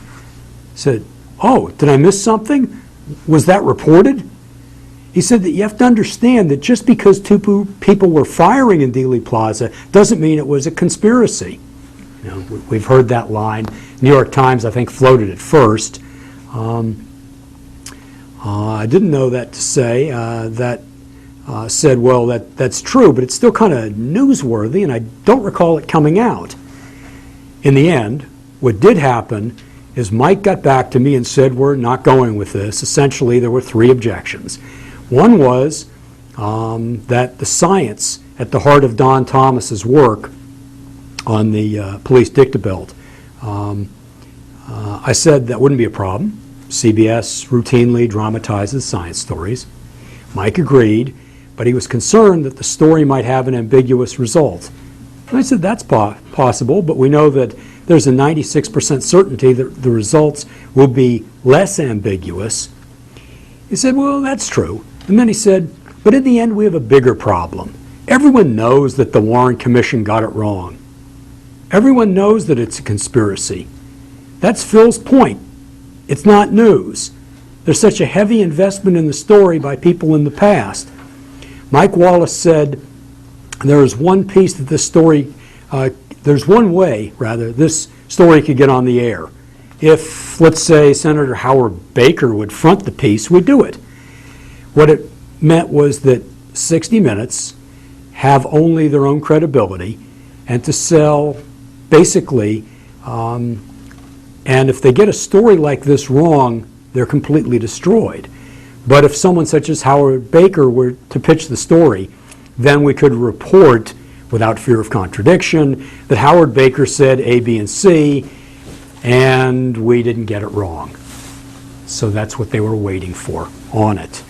Said, "Oh, did I miss something? Was that reported?" He said that you have to understand that just because 2 people were firing in Dealey Plaza doesn't mean it was a conspiracy. You know, we've heard that line. New York Times, I think, floated it first. I didn't know that to say said, well, that's true, but it's still kind of newsworthy, and I don't recall it coming out. In the end, what did happen is Mike got back to me and said, we're not going with this. Essentially, there were 3 objections. One was that the science at the heart of Don Thomas's work on the police dictabilt, I said that wouldn't be a problem. CBS routinely dramatizes science stories. Mike agreed, but he was concerned that the story might have an ambiguous result. And I said, that's possible, but we know that there's a 96% certainty that the results will be less ambiguous. He said, well, that's true. And then he said, but in the end, we have a bigger problem. Everyone knows that the Warren Commission got it wrong. Everyone knows that it's a conspiracy. That's Phil's point. It's not news. There's such a heavy investment in the story by people in the past. Mike Wallace said there is one piece that this story, there's one way, rather, this story could get on the air. If, let's say, Senator Howard Baker would front the piece, we'd do it. What it meant was that 60 Minutes have only their own credibility, and to sell, basically, and if they get a story like this wrong, they're completely destroyed. But if someone such as Howard Baker were to pitch the story, then we could report, without fear of contradiction, that Howard Baker said A, B, and C, and we didn't get it wrong. So that's what they were waiting for on it.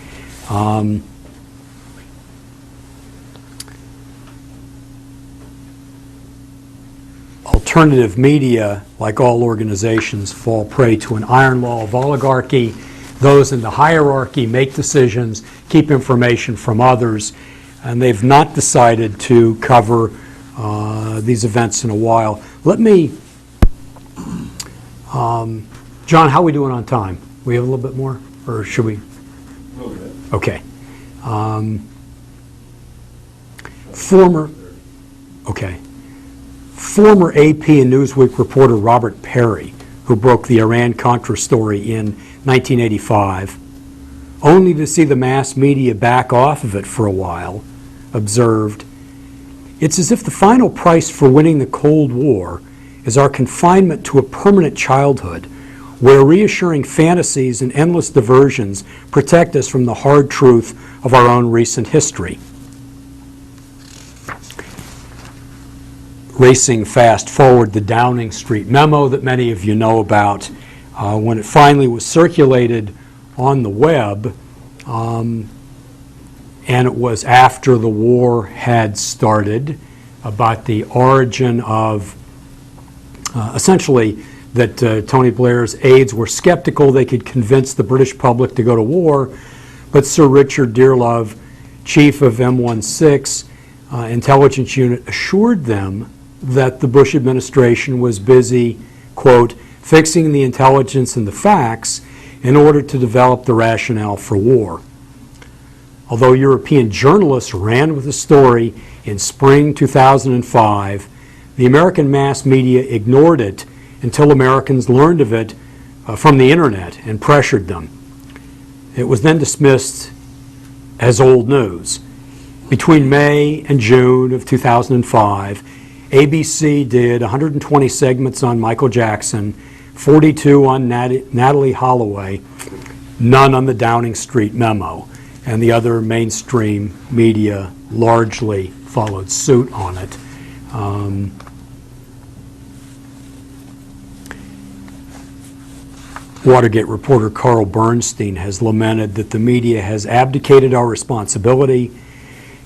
alternative media, like all organizations, fall prey to an iron law of oligarchy. Those in the hierarchy make decisions, keep information from others, and they've not decided to cover these events in a while. Let me, John, how are we doing on time? We have a little bit more, or should we? A little bit. Okay. Former AP and Newsweek reporter Robert Perry, who broke the Iran-Contra story in 1985, only to see the mass media back off of it for a while, observed, "It's as if the final price for winning the Cold War is our confinement to a permanent childhood, where reassuring fantasies and endless diversions protect us from the hard truth of our own recent history." Racing fast forward, the Downing Street memo that many of you know about, when it finally was circulated on the web, and it was after the war had started, about the origin of, essentially, that Tony Blair's aides were skeptical they could convince the British public to go to war, but Sir Richard Dearlove, chief of M16 intelligence unit, assured them that the Bush administration was busy, quote, fixing the intelligence and the facts in order to develop the rationale for war. Although European journalists ran with the story in spring 2005, the American mass media ignored it until Americans learned of it from the internet and pressured them. It was then dismissed as old news. Between May and June of 2005, ABC did 120 segments on Michael Jackson, 42 on Natalie Holloway, none on the Downing Street memo, and the other mainstream media largely followed suit on it. Watergate reporter Carl Bernstein has lamented that the media has abdicated our responsibility,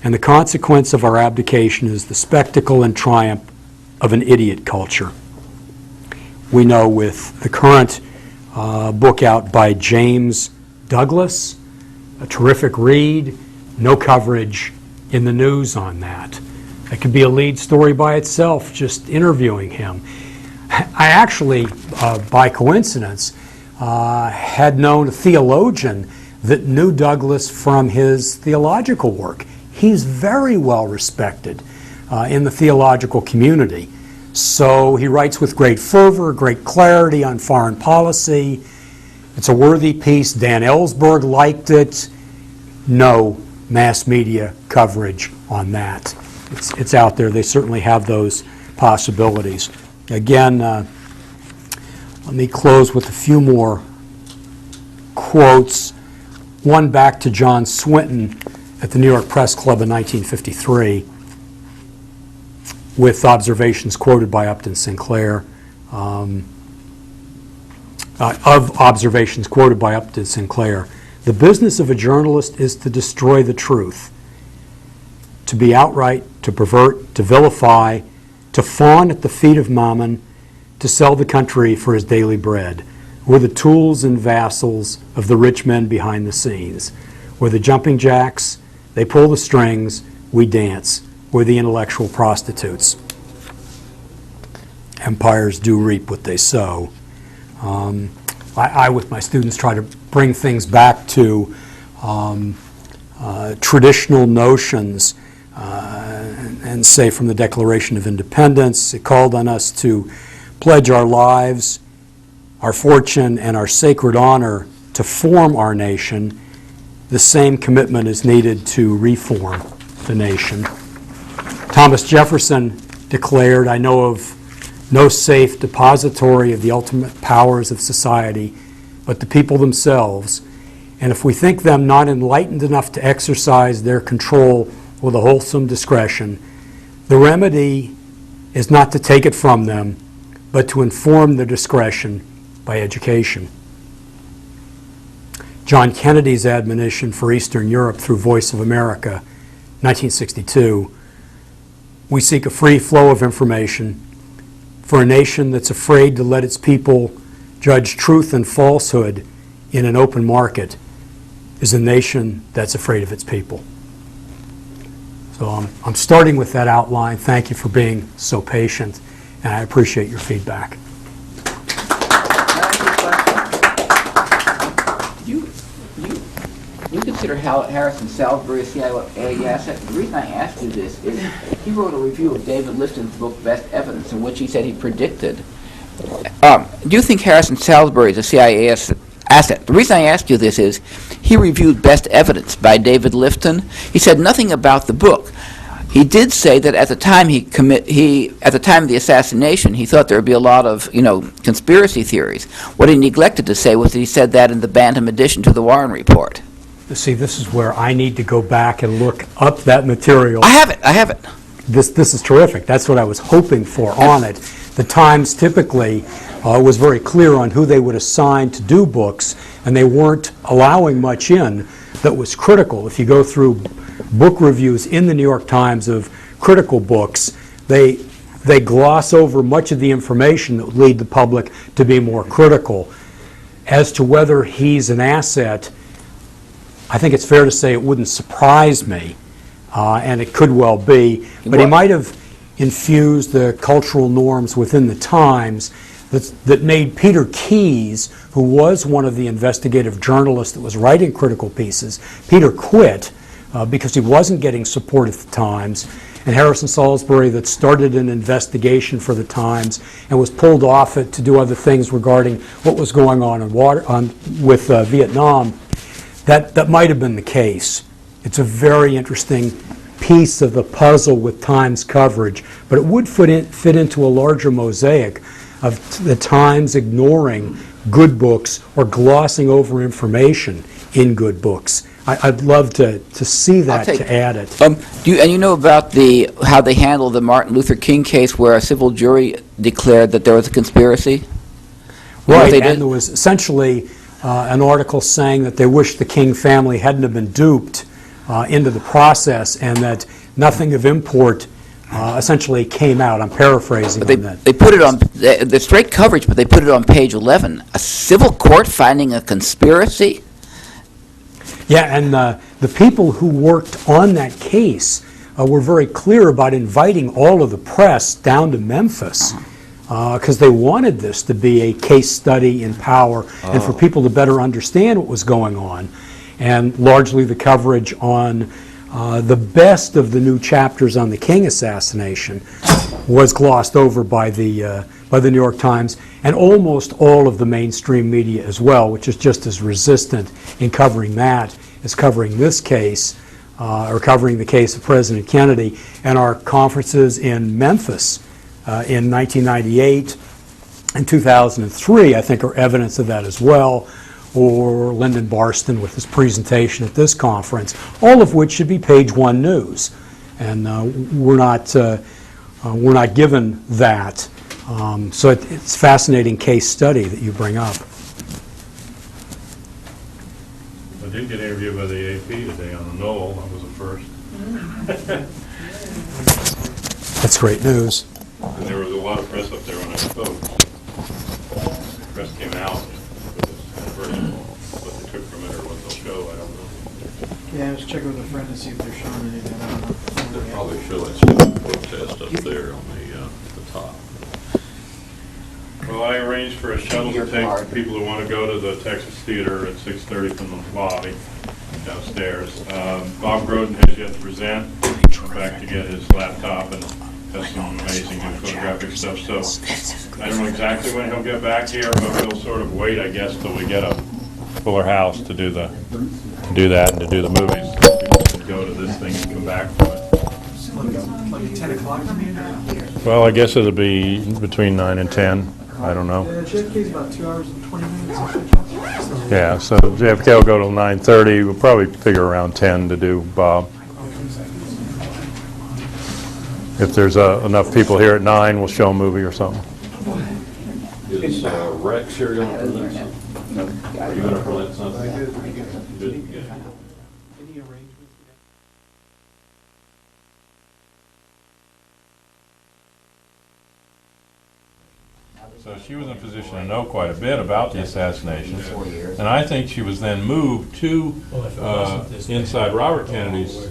and the consequence of our abdication is the spectacle and triumph of an idiot culture. We know with the current book out by James Douglas, a terrific read, no coverage in the news on that. It could be a lead story by itself, just interviewing him. I actually, by coincidence, had known a theologian that knew Douglas from his theological work. He's very well respected in the theological community. So he writes with great fervor, great clarity on foreign policy. It's a worthy piece. Dan Ellsberg liked it. No mass media coverage on that. It's out there. They certainly have those possibilities. Again, let me close with a few more quotes. One back to John Swinton at the New York Press Club in 1953, with observations quoted by Upton Sinclair, observations quoted by Upton Sinclair. "The business of a journalist is to destroy the truth, to be outright, to pervert, to vilify, to fawn at the feet of Mammon, to sell the country for his daily bread. We're the tools and vassals of the rich men behind the scenes. We're the jumping jacks. They pull the strings, we dance. We're the intellectual prostitutes. Empires do reap what they sow." I, with my students, try to bring things back to traditional notions and say from the Declaration of Independence, it called on us to pledge our lives, our fortune, and our sacred honor to form our nation. The same commitment is needed to reform the nation. Thomas Jefferson declared, "I know of no safe depository of the ultimate powers of society but the people themselves, and if we think them not enlightened enough to exercise their control with a wholesome discretion, the remedy is not to take it from them, but to inform their discretion by education." John Kennedy's admonition for Eastern Europe through Voice of America, 1962, "We seek a free flow of information, for a nation that's afraid to let its people judge truth and falsehood in an open market is a nation that's afraid of its people. So I'm starting with that outline. Thank you for being so patient, and I appreciate your feedback. You consider Harrison Salisbury a CIA asset? The reason I asked you this is he wrote a review of David Lifton's book, Best Evidence, in which he said he predicted. Do you think Harrison Salisbury is a CIA asset? The reason I asked you this is he reviewed Best Evidence by David Lifton. He said nothing about the book. He did say that at the time at the time of the assassination, he thought there would be a lot of, conspiracy theories. What he neglected to say was that he said that in the Bantam edition to the Warren Report. See, this is where I need to go back and look up that material. I have it. This is terrific. That's what I was hoping for on it. The Times typically was very clear on who they would assign to do books, and they weren't allowing much in that was critical. If you go through book reviews in the New York Times of critical books, they gloss over much of the information that would lead the public to be more critical. As to whether he's an asset, I think it's fair to say it wouldn't surprise me, and it could well be, but he might have infused the cultural norms within the Times that made Peter Keyes, who was one of the investigative journalists that was writing critical pieces, Peter quit because he wasn't getting support at the Times, and Harrison Salisbury, that started an investigation for the Times and was pulled off it to do other things regarding what was going on with Vietnam. That might have been the case. It's a very interesting piece of the puzzle with Times coverage, but it would fit into a larger mosaic of the Times ignoring good books or glossing over information in good books. I'd love to see that, to add it. You know about how they handled the Martin Luther King case where a civil jury declared that there was a conspiracy? Right, and there was essentially an article saying that they wished the King family hadn't have been duped into the process, and that nothing of import essentially came out. I'm paraphrasing on that. They put it on the straight coverage, but they put it on page 11. A civil court finding a conspiracy? Yeah, and the people who worked on that case were very clear about inviting all of the press down to Memphis because they wanted this to be a case study in power and for people to better understand what was going on. And largely the coverage on the best of the new chapters on the King assassination was glossed over by the New York Times and almost all of the mainstream media as well, which is just as resistant in covering that as covering this case or covering the case of President Kennedy. And our conferences in Memphis in 1998 and 2003, I think, are evidence of that as well, or Lyndon Barston with his presentation at this conference, all of which should be page one news. And we're not given that. So it's a fascinating case study that you bring up. I did get interviewed by the AP today on the Knoll. That was a first. That's great news. And there was a lot of press up there when I spoke. The press came out with this version. What they took from it or what they'll show, I don't know. Yeah, I was checking with a friend to see if they're showing any of that. I don't know. They'll probably show that stupid protest up there on the top. Well, I arranged for a shuttle to take people who want to go to the Texas Theater at 6:30 from the lobby downstairs. Bob Groden has yet to present. I'm back to get his laptop and has some amazing new photographic stuff. So I don't know exactly when he'll get back here, but we'll sort of wait, I guess, till we get a fuller house to do that and to do the movies. People can go to this thing and come back from it. Like 10 o'clock? Well, I guess it'll be between 9 and 10. I don't know. JFK is about 2 hours and 20 minutes. Yeah, so JFK will go till 9:30. We'll probably figure around 10 to do Bob. If there's enough people here at 9, we'll show a movie or something. Is Rex here going to present something? Are you going to present something? Good. So she was in a position to know quite a bit about the assassinations. And I think she was then moved to inside Robert Kennedy's,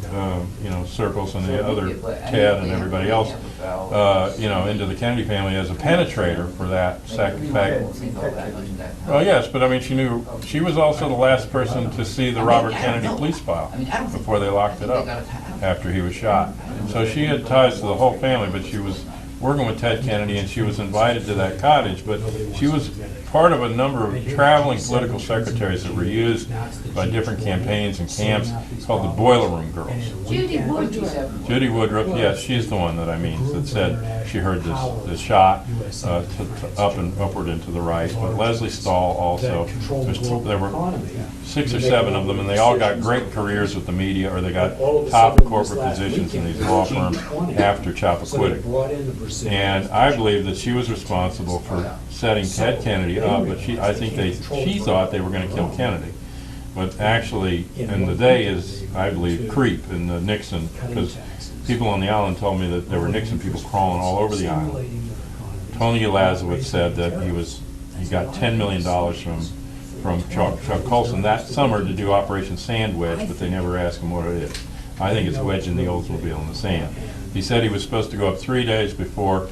circles and the other Ted and everybody else, into the Kennedy family as a penetrator for that fact. Well, yes, but I mean, she was also the last person to see the Robert Kennedy police file before they locked it up after he was shot. So she had ties to the whole family, but she was working with Ted Kennedy, and she was invited to that cottage, but she was part of a number of traveling political secretaries that were used by different campaigns and camps called the Boiler Room Girls. Judy Woodruff. Judy Woodruff, yes, she's the one that I mean, that said she heard this shot up and upward and to the right, but Leslie Stahl also. There were 6 or 7 of them, and they all got great careers with the media, or they got top corporate positions in these law firms after Chappaquiddick. And I believe that she was responsible for setting Ted Kennedy up, but I think she thought they were going to kill Kennedy. But actually, and the day is, I believe, creep in the Nixon, because people on the island told me that there were Nixon people crawling all over the island. Tony Lazowitz said that he got $10 million from Chuck Colson that summer to do Operation Sand Wedge, but they never asked him what it is. I think it's wedging the Oldsmobile in the sand. He said he was supposed to go up 3 days before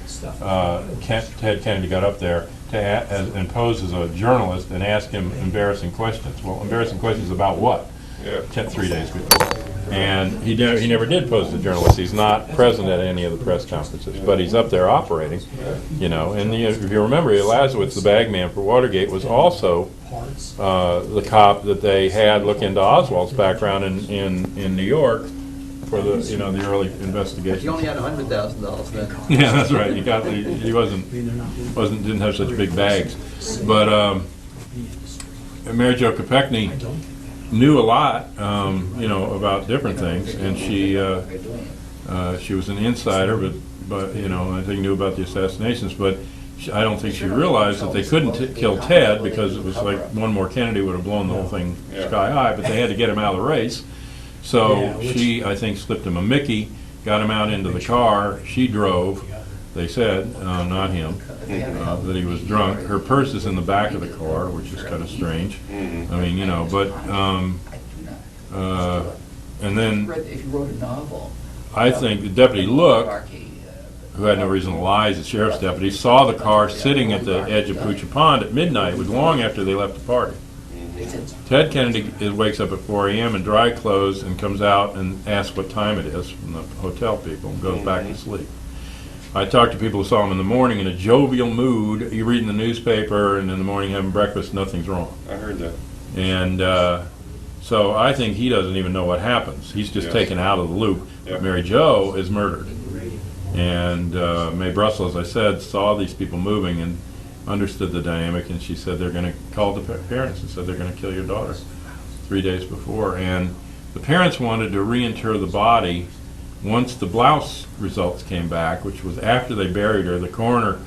Ted Kennedy got up there and pose as a journalist and ask him embarrassing questions. Well, embarrassing questions about what? Yeah. 3 days before. And he never did pose as a journalist. He's not present at any of the press conferences, but he's up there operating, And if you remember, Lazowitz, the bag man for Watergate, was also the cop that they had look into Oswald's background in New York for the early investigation. He only had $100,000 then. Yeah, that's right. He didn't have such big bags, but Mary Jo Kopechne knew a lot, about different things, and she was an insider, but I think knew about the assassinations, but I don't think she realized that they couldn't kill Ted because it was like one more Kennedy would have blown the whole thing sky high, but they had to get him out of the race. So she, I think, slipped him a Mickey, got him out into the car. She drove, they said, not him, that he was drunk. Her purse is in the back of the car, which is kind of strange. I mean, and then If you wrote a novel. I think the Deputy Look, who had no reason to lie as a sheriff's deputy, saw the car sitting at the edge of Poocha Pond at midnight. It was long after they left the party. Ted Kennedy wakes up at 4 a.m. in dry clothes and comes out and asks what time it is from the hotel people and goes back to sleep. I talked to people who saw him in the morning in a jovial mood. You read in the newspaper, and in the morning having breakfast, nothing's wrong. I heard that. And so I think he doesn't even know what happens. He's just taken out of the loop. Yep. Mary Jo is murdered. And Mae Brussel, as I said, saw these people moving and understood the dynamic, and she said they're going to call the parents and said they're going to kill your daughter 3 days before. And the parents wanted to reinter the body once the blouse results came back, which was after they buried her. The coroner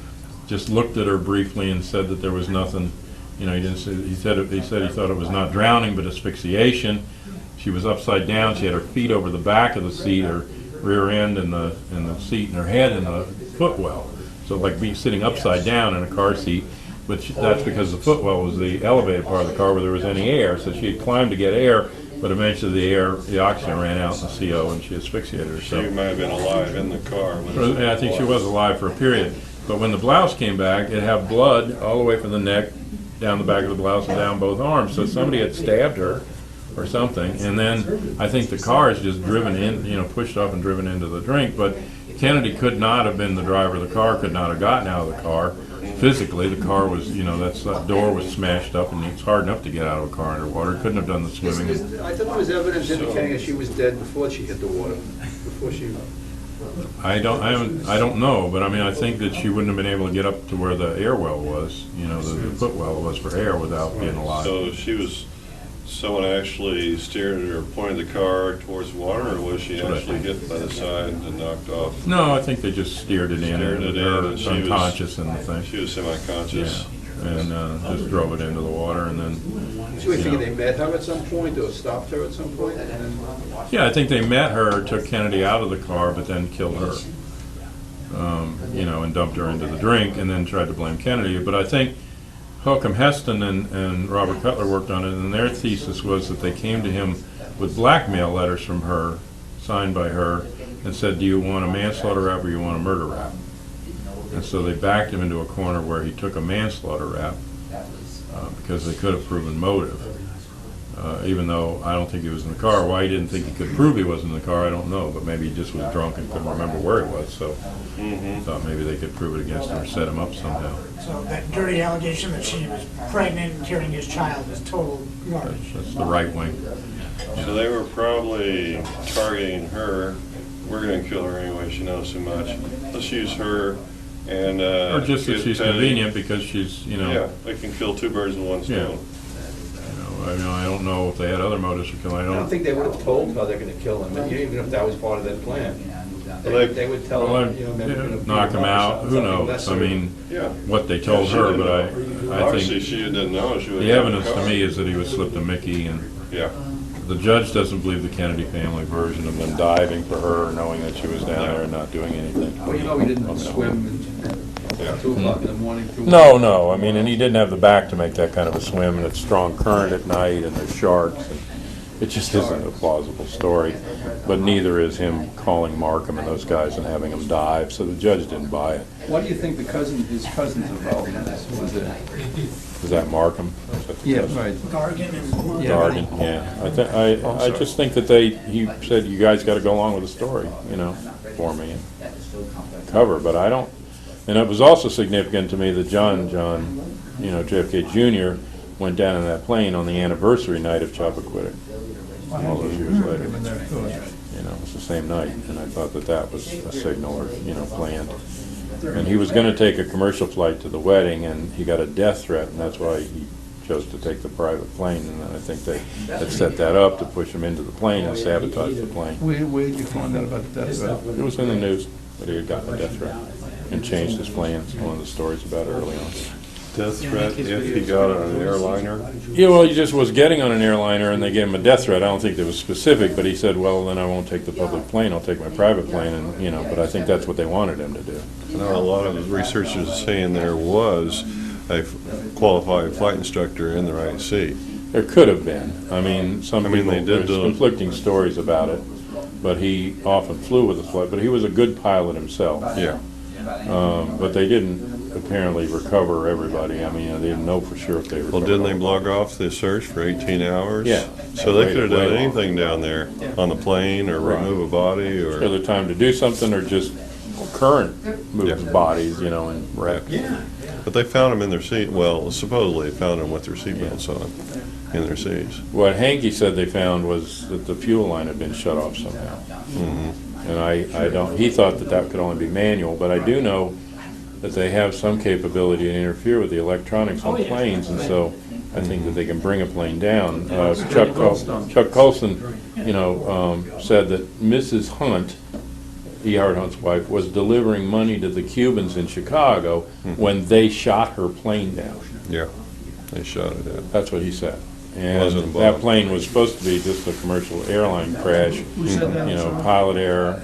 just looked at her briefly and said that there was nothing. He didn't say, he said he thought it was not drowning but asphyxiation. She was upside down. She had her feet over the back of the seat, her rear end in the seat, and her head in the footwell. So like being sitting upside down in a car seat, but that's because the footwell was the elevated part of the car where there was any air. So she had climbed to get air, but eventually the oxygen ran out in the CO and she asphyxiated herself. She might have been alive in the car. I think she was alive for a period. But when the blouse came back, it had blood all the way from the neck, down the back of the blouse, and down both arms. So somebody had stabbed her or something. And then I think the car is just driven in, pushed off and driven into the drink. But Kennedy could not have been the driver of the car, could not have gotten out of the car. Physically, the car was, that door was smashed up, and it's hard enough to get out of a car underwater. Couldn't have done the swimming. I thought there was evidence indicating that she was dead before she hit the water, before she... I don't know, but I mean, I think that she wouldn't have been able to get up to where the air well was, the footwell was for air without being alive. So someone actually steered or pointed the car towards water, or was she actually hit by the side and knocked off? No, I think they just steered it in. And she unconscious in the thing. She was semi-conscious. Yeah, and just drove it into the water, and then. So you think they met her at some point, or stopped her at some point? And then... Yeah, I think they met her, took Kennedy out of the car, but then killed her. you know, and dumped her into the drink, and then tried to blame Kennedy. But I think Holcomb Heston and Robert Cutler worked on it, and their thesis was that they came to him with blackmail letters from her, signed by her, and said, do you want a manslaughter rap or you want a murder rap? And so they backed him into a corner where he took a manslaughter rap because they could have proven motive. Even though I don't think he was in the car. Why he didn't think he could prove he wasn't in the car, I don't know, but maybe he just was drunk and couldn't remember where he was, so thought maybe they could prove it against him or set him up somehow. So that dirty allegation that she was pregnant and carrying his child is total garbage. That's the right wing. So they were probably targeting her. We're going to kill her anyway. She knows too much. Let's use her and. Or just that get she's Teddy. convenient because she's, you know. Yeah, they can kill two birds with one stone. I don't know if they had other motives for killing. I don't think they would have told her they're gonna kill him, even if that was part of their plan. They would tell Well, her, you know, maybe we're gonna knock beat him out. up or Who something knows? I lesser. mean, Yeah. what they told She her, didn't but know. I Obviously, think she didn't know. She would the evidence to me is that he was slipped a Mickey, and Yeah. the judge doesn't believe the Kennedy family version of them diving for her, knowing that she was down there and not doing anything. Well, you know, he didn't swim at 2 o'clock in the morning. No, I mean, and he didn't have the back to make that kind of a swim, and it's strong current at night, and there's sharks, and it just isn't a plausible story. But neither is him calling Markham and those guys and having them dive, so the judge didn't buy it. Why do you think his cousin's involved in this? Was it? Is that Markham? Is that the Yeah, cousin? right. Gargan and Garden, yeah. I just think that he said, you guys gotta go along with the story, you know, for me, and cover, but I don't, and it was also significant to me that John, you know, JFK Jr. went down in that plane on the anniversary night of Chappaquiddick, all those years later. You know, it's the same night, and I thought that was a signal or, you know, planned. And he was gonna take a commercial flight to the wedding, and he got a death threat, and that's why he chose to take the private plane, and I think they had set that up to push him into the plane and sabotage the plane. Where did you find out about the death threat? It was in the news that he had gotten a death threat and changed his plans, one of the stories about it early on. Death threat if he got on an airliner. Yeah, well, he just was getting on an airliner and they gave him a death threat. I don't think it was specific, but he said, well, then I won't take the public plane, I'll take my private plane, and, you know, but I think that's what they wanted him to do. I know a lot of researchers are saying there was a qualified flight instructor in the right seat. There could have been. I mean, they did there's do it. conflicting stories about it, but he often flew with the flight, but he was a good pilot himself. Yeah. But they didn't apparently recover everybody. I mean, they didn't know for sure if they recovered. Well, didn't they blog off the search for 18 hours? Yeah. So they Wait- could have done wait. anything down there on the plane or Right. remove a body or. Either time to do something or just current move Yeah. of bodies, you know, and wreck. But they found them in their seat, well, supposedly they found them with their seatbelts on in their seats. What Hankey said they found was that the fuel line had been shut off somehow. And I don't, he thought that could only be manual, but I do know that they have some capability to interfere with the electronics on planes, and so I think that they can bring a plane down. Chuck Colson, you know, said that Mrs. Hunt, E. Howard Hunt's wife, was delivering money to the Cubans in Chicago when they shot her plane down. Yeah, they shot it at. That's what he said. Wasn't a And bomb. that plane was supposed to be just a commercial airline crash, Who said that? you know, pilot error.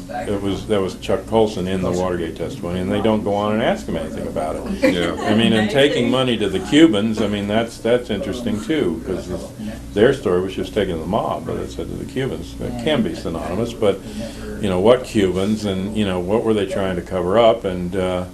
That was Chuck Colson in the Watergate testimony, and they don't go on and ask him anything about it. Yeah. I mean, and taking money to the Cubans, I mean, that's interesting too, because their story was just taking the mob, but it said to the Cubans. It can be synonymous, but, you know, what Cubans, and, you know, what were they trying to cover up, and,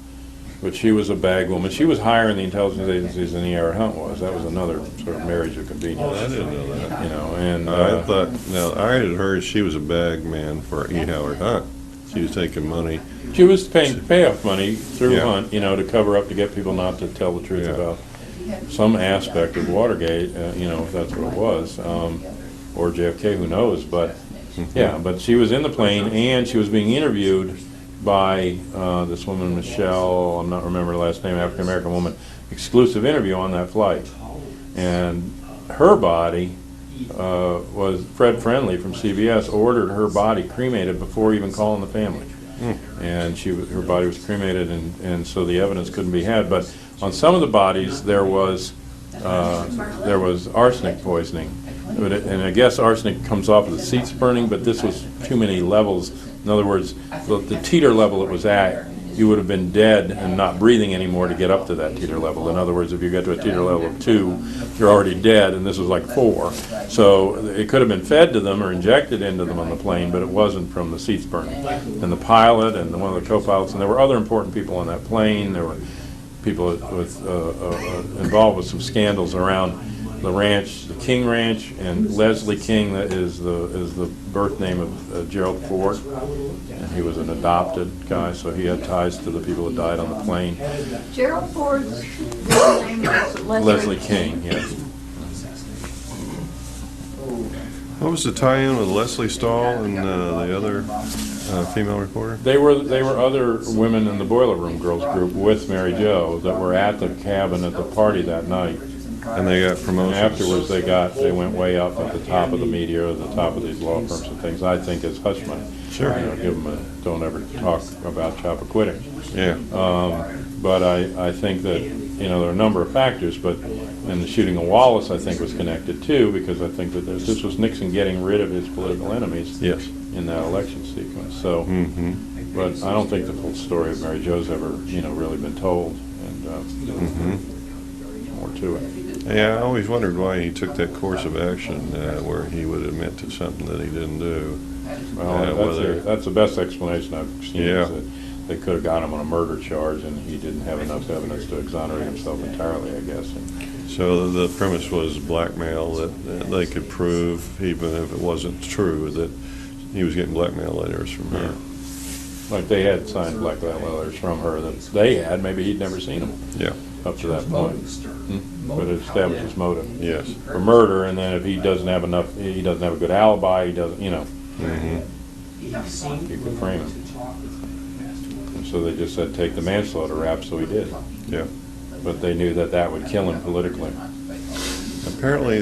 but she was a bag woman. She was higher in the intelligence agencies than E. Howard Hunt was. That was another sort of marriage of convenience. I didn't know that. You know, and I thought, now, I had heard she was a bag man for E. Howard Hunt. She was taking money. she was paying payoff money through Yeah. Hunt, you know, to cover up, to get people not to tell the truth Yeah. about some aspect of Watergate, you know, if that's what it was, or JFK, who knows, but, yeah, but she was in the plane, and she was being interviewed by this woman, Michelle, I'm not remembering her last name, African-American woman, exclusive interview on that flight. And her body was, Fred Friendly from CBS ordered her body cremated before even calling the family. And her body was cremated, and so the evidence couldn't be had. But on some of the bodies, there was arsenic poisoning. And I guess arsenic comes off of the seats burning, but this was too many levels In other words, the teeter level it was at, you would have been dead and not breathing anymore to get up to that teeter level. In other words, if you get to a teeter level of 2, you're already dead, and this was like 4. So it could have been fed to them or injected into them on the plane, but it wasn't from the seats burning. And the pilot and one of the co-pilots, and there were other important people on that plane. There were people involved with some scandals around the ranch, the King Ranch, and Leslie King, that is the birth name of Gerald Ford. And he was an adopted guy, so he had ties to the people who died on the plane. Gerald Ford's real name was Leslie King, yes. What was the tie-in with Leslie Stahl and the other female reporter? They were other women in the Boiler Room Girls group with Mary Jo that were at the cabin at the party that night. And they got promotions. And afterwards, they went way up at the top of the media, or the top of these law firms and things. I think as hush money. Sure. Give them don't ever talk about Chappaquiddick. Yeah. But I think that there are a number of factors, and the shooting of Wallace I think was connected too, because I think that this was Nixon getting rid of his political enemies. Yes. In that election sequence. So, but I don't think the full story of Mary Jo's ever really been told, and more to it. Yeah, I always wondered why he took that course of action where he would admit to something that he didn't do. Well, that's the best explanation I've seen. Yeah. Is that they could have got him on a murder charge, and he didn't have enough evidence to exonerate himself entirely, I guess. So the premise was blackmail, that they could prove, even if it wasn't true, that he was getting blackmail letters from her. Like they had signed blackmail letters from her that they had. Maybe he'd never seen them. Yeah. Up to that point. But it establishes motive. Yes. For murder, and then if he doesn't have enough, he doesn't have a good alibi, he doesn't, you could frame him. And so they just said take the manslaughter rap, so he did. Yeah. But they knew that would kill him politically. Apparently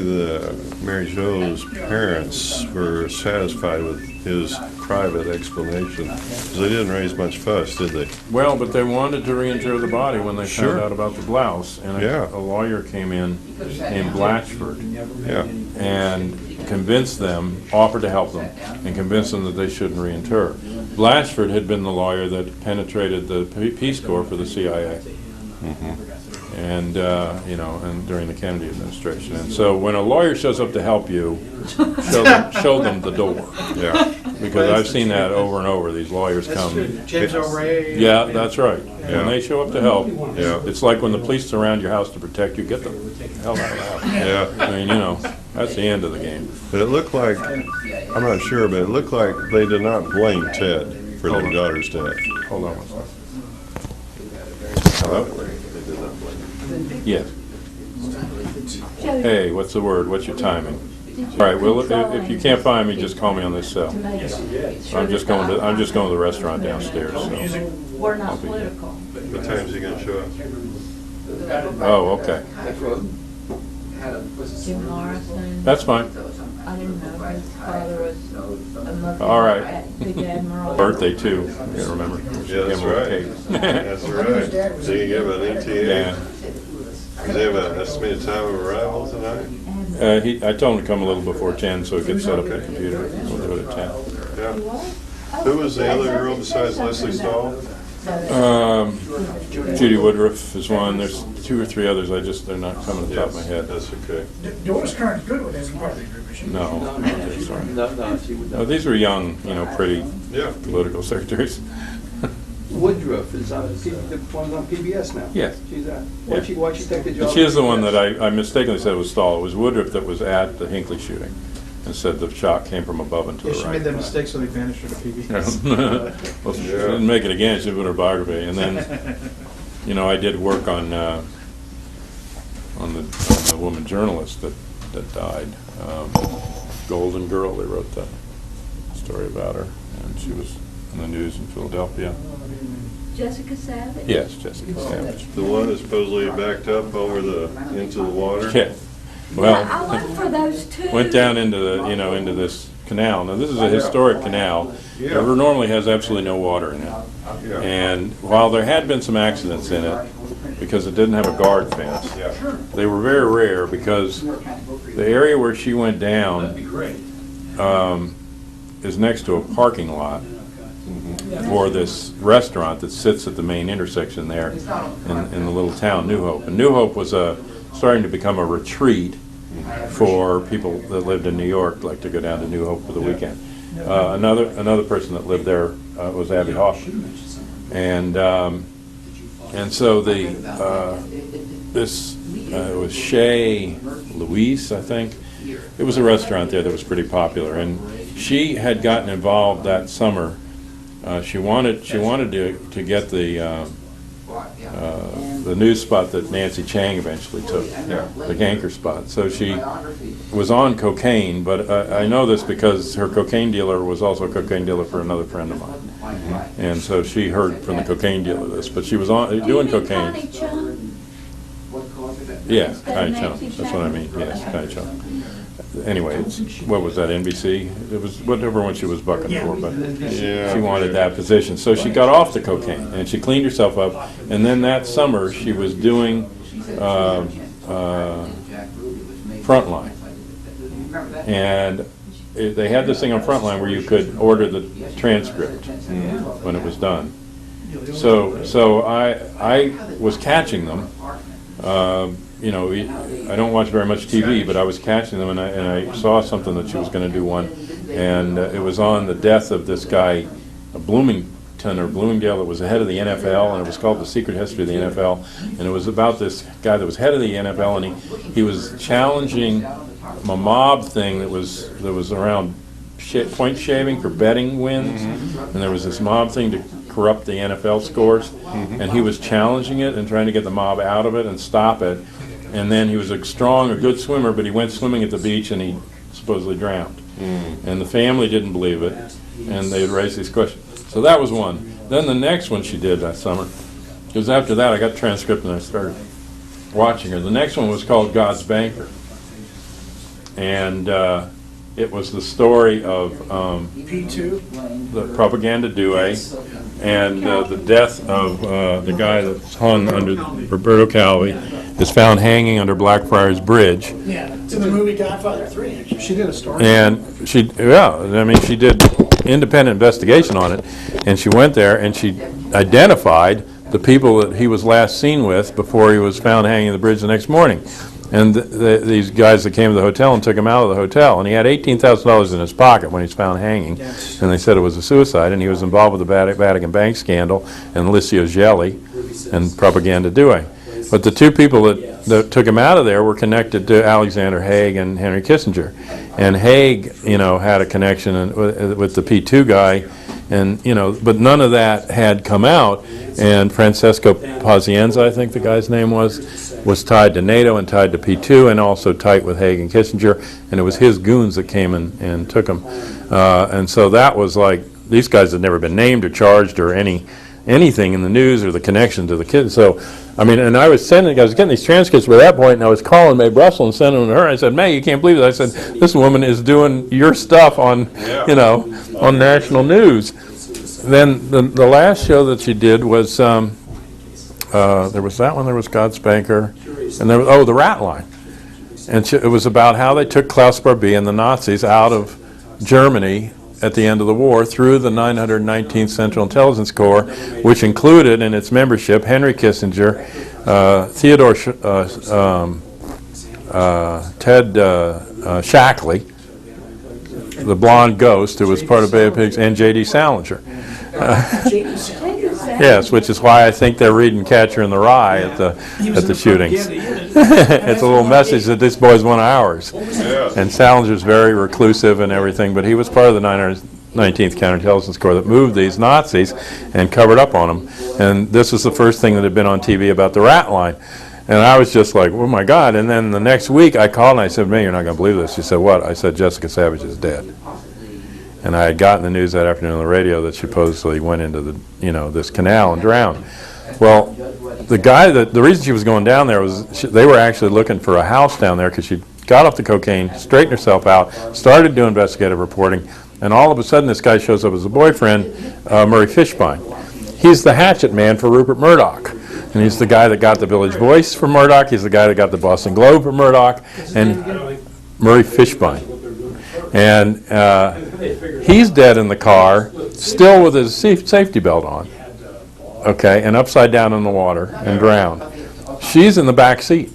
Mary Jo's parents were satisfied with his private explanation, because they didn't raise much fuss, did they? Well, but they wanted to reinter the body when they found out about the blouse, and a lawyer came in named Blatchford, and convinced them, offered to help them, and convinced them that they shouldn't reinter. Blatchford had been the lawyer that penetrated the Peace Corps for the CIA. And and during the Kennedy administration, and so when a lawyer shows up to help you, show them the door. Yeah, because I've seen that over and over. These lawyers come. James O'Reilly. Yeah, that's right. When they show up to help, it's like when the police surround your house to protect you. Get the hell out of the house. Yeah, I mean, that's the end of the game. But it looked like, I'm not sure, but it looked like they did not blame Ted for their daughter's death. Hold on one second. Hello? Yes. Hey, what's the word? What's your timing? All right. Well, if you can't find me, just call me on this cell. I'm just going to the restaurant downstairs. So. We're not political. What time is he going to show up? Oh, okay. Jim Morrison. That's fine. I didn't know his father was a Muslim. All right. At Big Admiral. Birthday too. You remember? Yeah, that's right. That's right. So you give an ETA? Yeah. Does he have an estimated time of arrival tonight? I told him to come a little before 10 so he could set up the computer. We'll do it at 10. Yeah. Who was the other girl besides Leslie Stahl? Judy Woodruff is one. There's 2 or 3 others. They're not coming to the top of my head. That's okay. Doris Kearns Goodwin isn't part of the group, is she? No, sorry. No, she would No, not. these were young, pretty political secretaries. Woodruff is on, the one's on PBS now. Yes. She's at, why'd she take the job? She is the one that I mistakenly said was Stahl. It was Woodruff that was at the Hinckley shooting and said the shot came from above and to Yeah, the she right. made that mistake, so they banished her to PBS. Well, she didn't make it again. She did her biography. And then, I did work on the woman journalist that died. Golden Girl, they wrote the story about her. And she was in the news in Philadelphia. Jessica Savage? Yes, Jessica Savage. The one that supposedly backed up into the water? Yeah. Well, I went for those two. went down into the, into this canal. Now, this is a historic canal. It normally has absolutely no water in it. And while there had been some accidents in it, because it didn't have a guard fence, they were very rare because the area where she went down is next to a parking lot for this restaurant that sits at the main intersection there in the little town, New Hope. And New Hope was starting to become a retreat for people that lived in New York, like to go down to New Hope for the weekend. Another person that lived there was Abby Hoffman. And so it was Chez Louise, I think. It was a restaurant there that was pretty popular, and she had gotten involved that summer. She wanted to get the news spot that Nancy Chang eventually took, the Ganker spot. So she was on cocaine, but I know this because her cocaine dealer was also a cocaine dealer for another friend of mine. And so she heard from the cocaine dealer this, but she was doing cocaine. Yeah, Connie Chung. That's what I mean. Yes, Connie Chung. Anyway, what was that, NBC? It was whatever one she was bucking for, but she wanted that position. So she got off the cocaine, and she cleaned herself up. And then that summer, she was doing Frontline. And they had this thing on Frontline where you could order the transcript when it was done. So I was catching them. You know, I don't watch very much TV, but I was catching them, and I saw something that she was going to do one, and it was on the death of this guy, Bloomington or Bloomingdale, that was the head of the NFL, and it was called The Secret History of the NFL, and it was about this guy that was head of the NFL, and he was challenging a mob thing that was around point shaving for betting wins, and there was this mob thing to corrupt the NFL scores, and he was challenging it and trying to get the mob out of it and stop it. And then he was a good swimmer, but he went swimming at the beach and he supposedly drowned. And the family didn't believe it, and they had raised these questions. So that was one. Then the next one she did that summer, because after that I got the transcript and I started watching her. The next one was called God's Banker. And it was the story of P2, the propaganda due and the death of the guy that's hung under Roberto Calvi is found hanging under Blackfriars Bridge. yeah, it's in the movie Godfather 3, actually. She did a story. And she did independent investigation on it, and she went there and she identified the people that he was last seen with before he was found hanging on the bridge the next morning. And these guys that came to the hotel and took him out of the hotel, and he had $18,000 in his pocket when he was found hanging, and they said it was a suicide, and he was involved with the Vatican Bank scandal and Licio Gelli and propaganda due. But the two people that took him out of there were connected to Alexander Haig and Henry Kissinger, and Haig, had a connection with the P2 guy, and but none of that had come out. And Francesco Pazienza, I think the guy's name was tied to NATO and tied to P2 and also tight with Haig and Kissinger, and it was his goons that came and took him. And so that was like, these guys had never been named or charged or anything in the news or the connection to the kids. So, and I was getting these transcripts by that point, and I was calling Mae Brussel and sending them to her. I said, Mae, you can't believe it. I said, this woman is doing your stuff on, on national news. Then the last show that she did was, there was that one, there was God's Banker, and there was, The Rat Line. And it was about how they took Klaus Barbie and the Nazis out of Germany at the end of the war through the 919th Central Intelligence Corps, which included in its membership Henry Kissinger, Theodore Ted Shackley, the blonde ghost who was part of Bay of Pigs, and J.D. Salinger. Yes, which is why I think they're reading Catcher in the Rye at the shootings. It's a little message that this boy's one of ours. And Salinger's very reclusive and everything, but he was part of the 919th Counterintelligence Corps that moved these Nazis and covered up on them. And this was the first thing that had been on TV about the Rat Line. And I was just like, oh my God. And then the next week I called and I said, Mae, you're not going to believe this. She said, what? I said, Jessica Savage is dead. And I had gotten the news that afternoon on the radio that she supposedly went into the, this canal and drowned. Well, the reason she was going down there was they were actually looking for a house down there because she got off the cocaine, straightened herself out, started doing investigative reporting, and all of a sudden this guy shows up as a boyfriend, Murray Fishbein. He's the hatchet man for Rupert Murdoch. And he's the guy that got the Village Voice for Murdoch. He's the guy that got the Boston Globe for Murdoch. And Murray Fishbein. And he's dead in the car, still with his safety belt on, okay, and upside down in the water and drowned. She's in the back seat.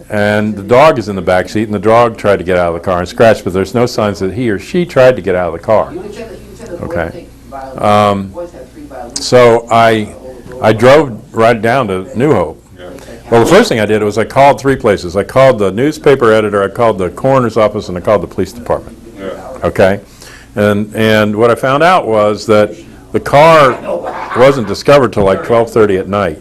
And the dog is in the back seat, and the dog tried to get out of the car and scratched, but there's no signs that he or she tried to get out of the car. Okay. So I drove right down to New Hope. Well, the first thing I did was I called 3 places. I called the newspaper editor, I called the coroner's office, and I called the police department. Okay? And what I found out was that the car wasn't discovered till like 12:30 at night.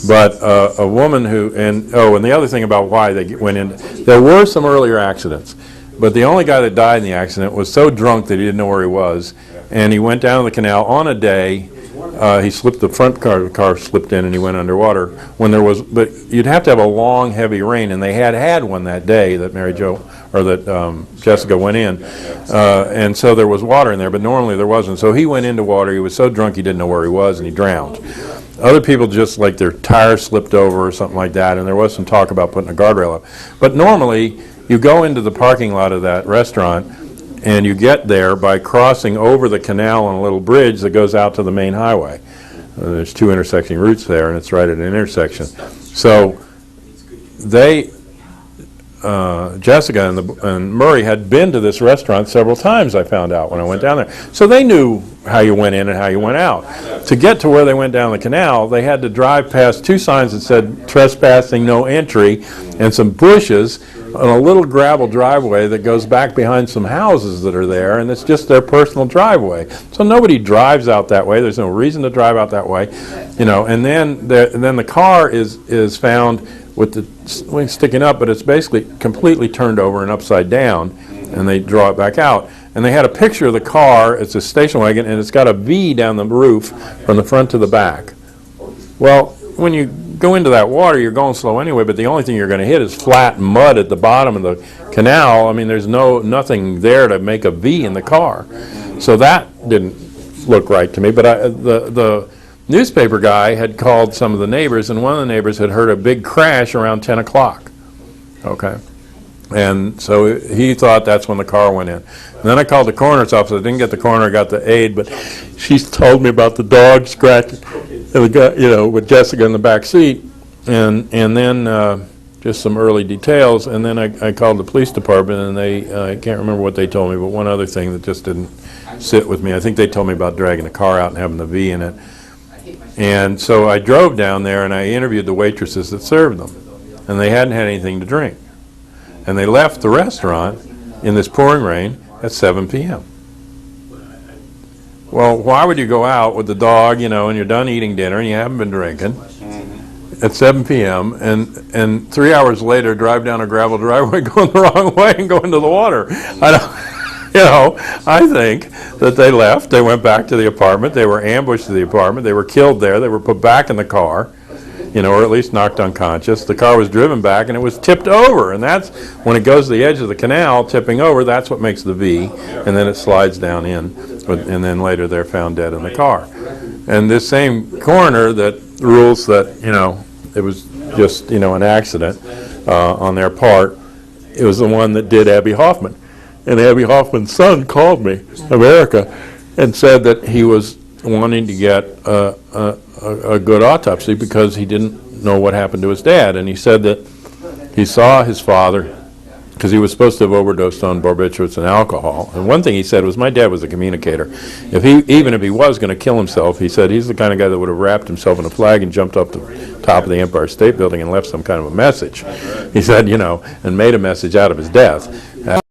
But a woman who, and the other thing about why they went in, there were some earlier accidents, but the only guy that died in the accident was so drunk that he didn't know where he was, and he went down the canal on a day. He slipped the front car, the car slipped in, and he went underwater. When there was, but you'd have to have a long, heavy rain, and they had one that day that Mary Jo, or that Jessica went in, and so there was water in there, but normally there wasn't. So he went into water. He was so drunk he didn't know where he was, and he drowned. Other people just like their tire slipped over or something like that, and there was some talk about putting a guardrail up. But normally, you go into the parking lot of that restaurant, and you get there by crossing over the canal on a little bridge that goes out to the main highway. There's 2 intersecting routes there, and it's right at an intersection. So they, Jessica and Murray had been to this restaurant several times, I found out when I went down there. So they knew how you went in and how you went out. To get to where they went down the canal, they had to drive past 2 signs that said trespassing, no entry, and some bushes on a little gravel driveway that goes back behind some houses that are there, and it's just their personal driveway. So nobody drives out that way. There's no reason to drive out that way, you know. And then the car is found with the wing sticking up, but it's basically completely turned over and upside down, and they draw it back out. And they had a picture of the car. It's a station wagon, and it's got a V down the roof from the front to the back. Well, when you go into that water, you're going slow anyway, but the only thing you're going to hit is flat mud at the bottom of the canal. I mean, there's nothing there to make a V in the car. So that didn't look right to me. But the newspaper guy had called some of the neighbors, and one of the neighbors had heard a big crash around 10 o'clock. Okay. And so he thought that's when the car went in. And then I called the coroner's office. I didn't get the coroner, I got the aide, but she told me about the dog scratching, with Jessica in the back seat, and then just some early details. And then I called the police department, and I can't remember what they told me, but one other thing that just didn't sit with me. I think they told me about dragging the car out and having the V in it. And so I drove down there, and I interviewed the waitresses that served them, and they hadn't had anything to drink. And they left the restaurant in this pouring rain at 7 p.m. Well, why would you go out with the dog, and you're done eating dinner and you haven't been drinking at 7 p.m. and 3 hours later drive down a gravel driveway going the wrong way and go into the water? I think that they left. They went back to the apartment. They were ambushed to the apartment. They were killed there. They were put back in the car, or at least knocked unconscious. The car was driven back, and it was tipped over. And that's when it goes to the edge of the canal, tipping over, that's what makes the V. And then it slides down in. And then later they're found dead in the car. And this same coroner that rules that, it was just, an accident on their part, it was the one that did Abby Hoffman. And Abby Hoffman's son called me, America, and said that he was wanting to get a good autopsy because he didn't know what happened to his dad. And he said that he saw his father, because he was supposed to have overdosed on barbiturates and alcohol. And one thing he said was, my dad was a communicator. Even if he was going to kill himself, he said he's the kind of guy that would have wrapped himself in a flag and jumped up the top of the Empire State Building and left some kind of a message. He said, and made a message out of his death.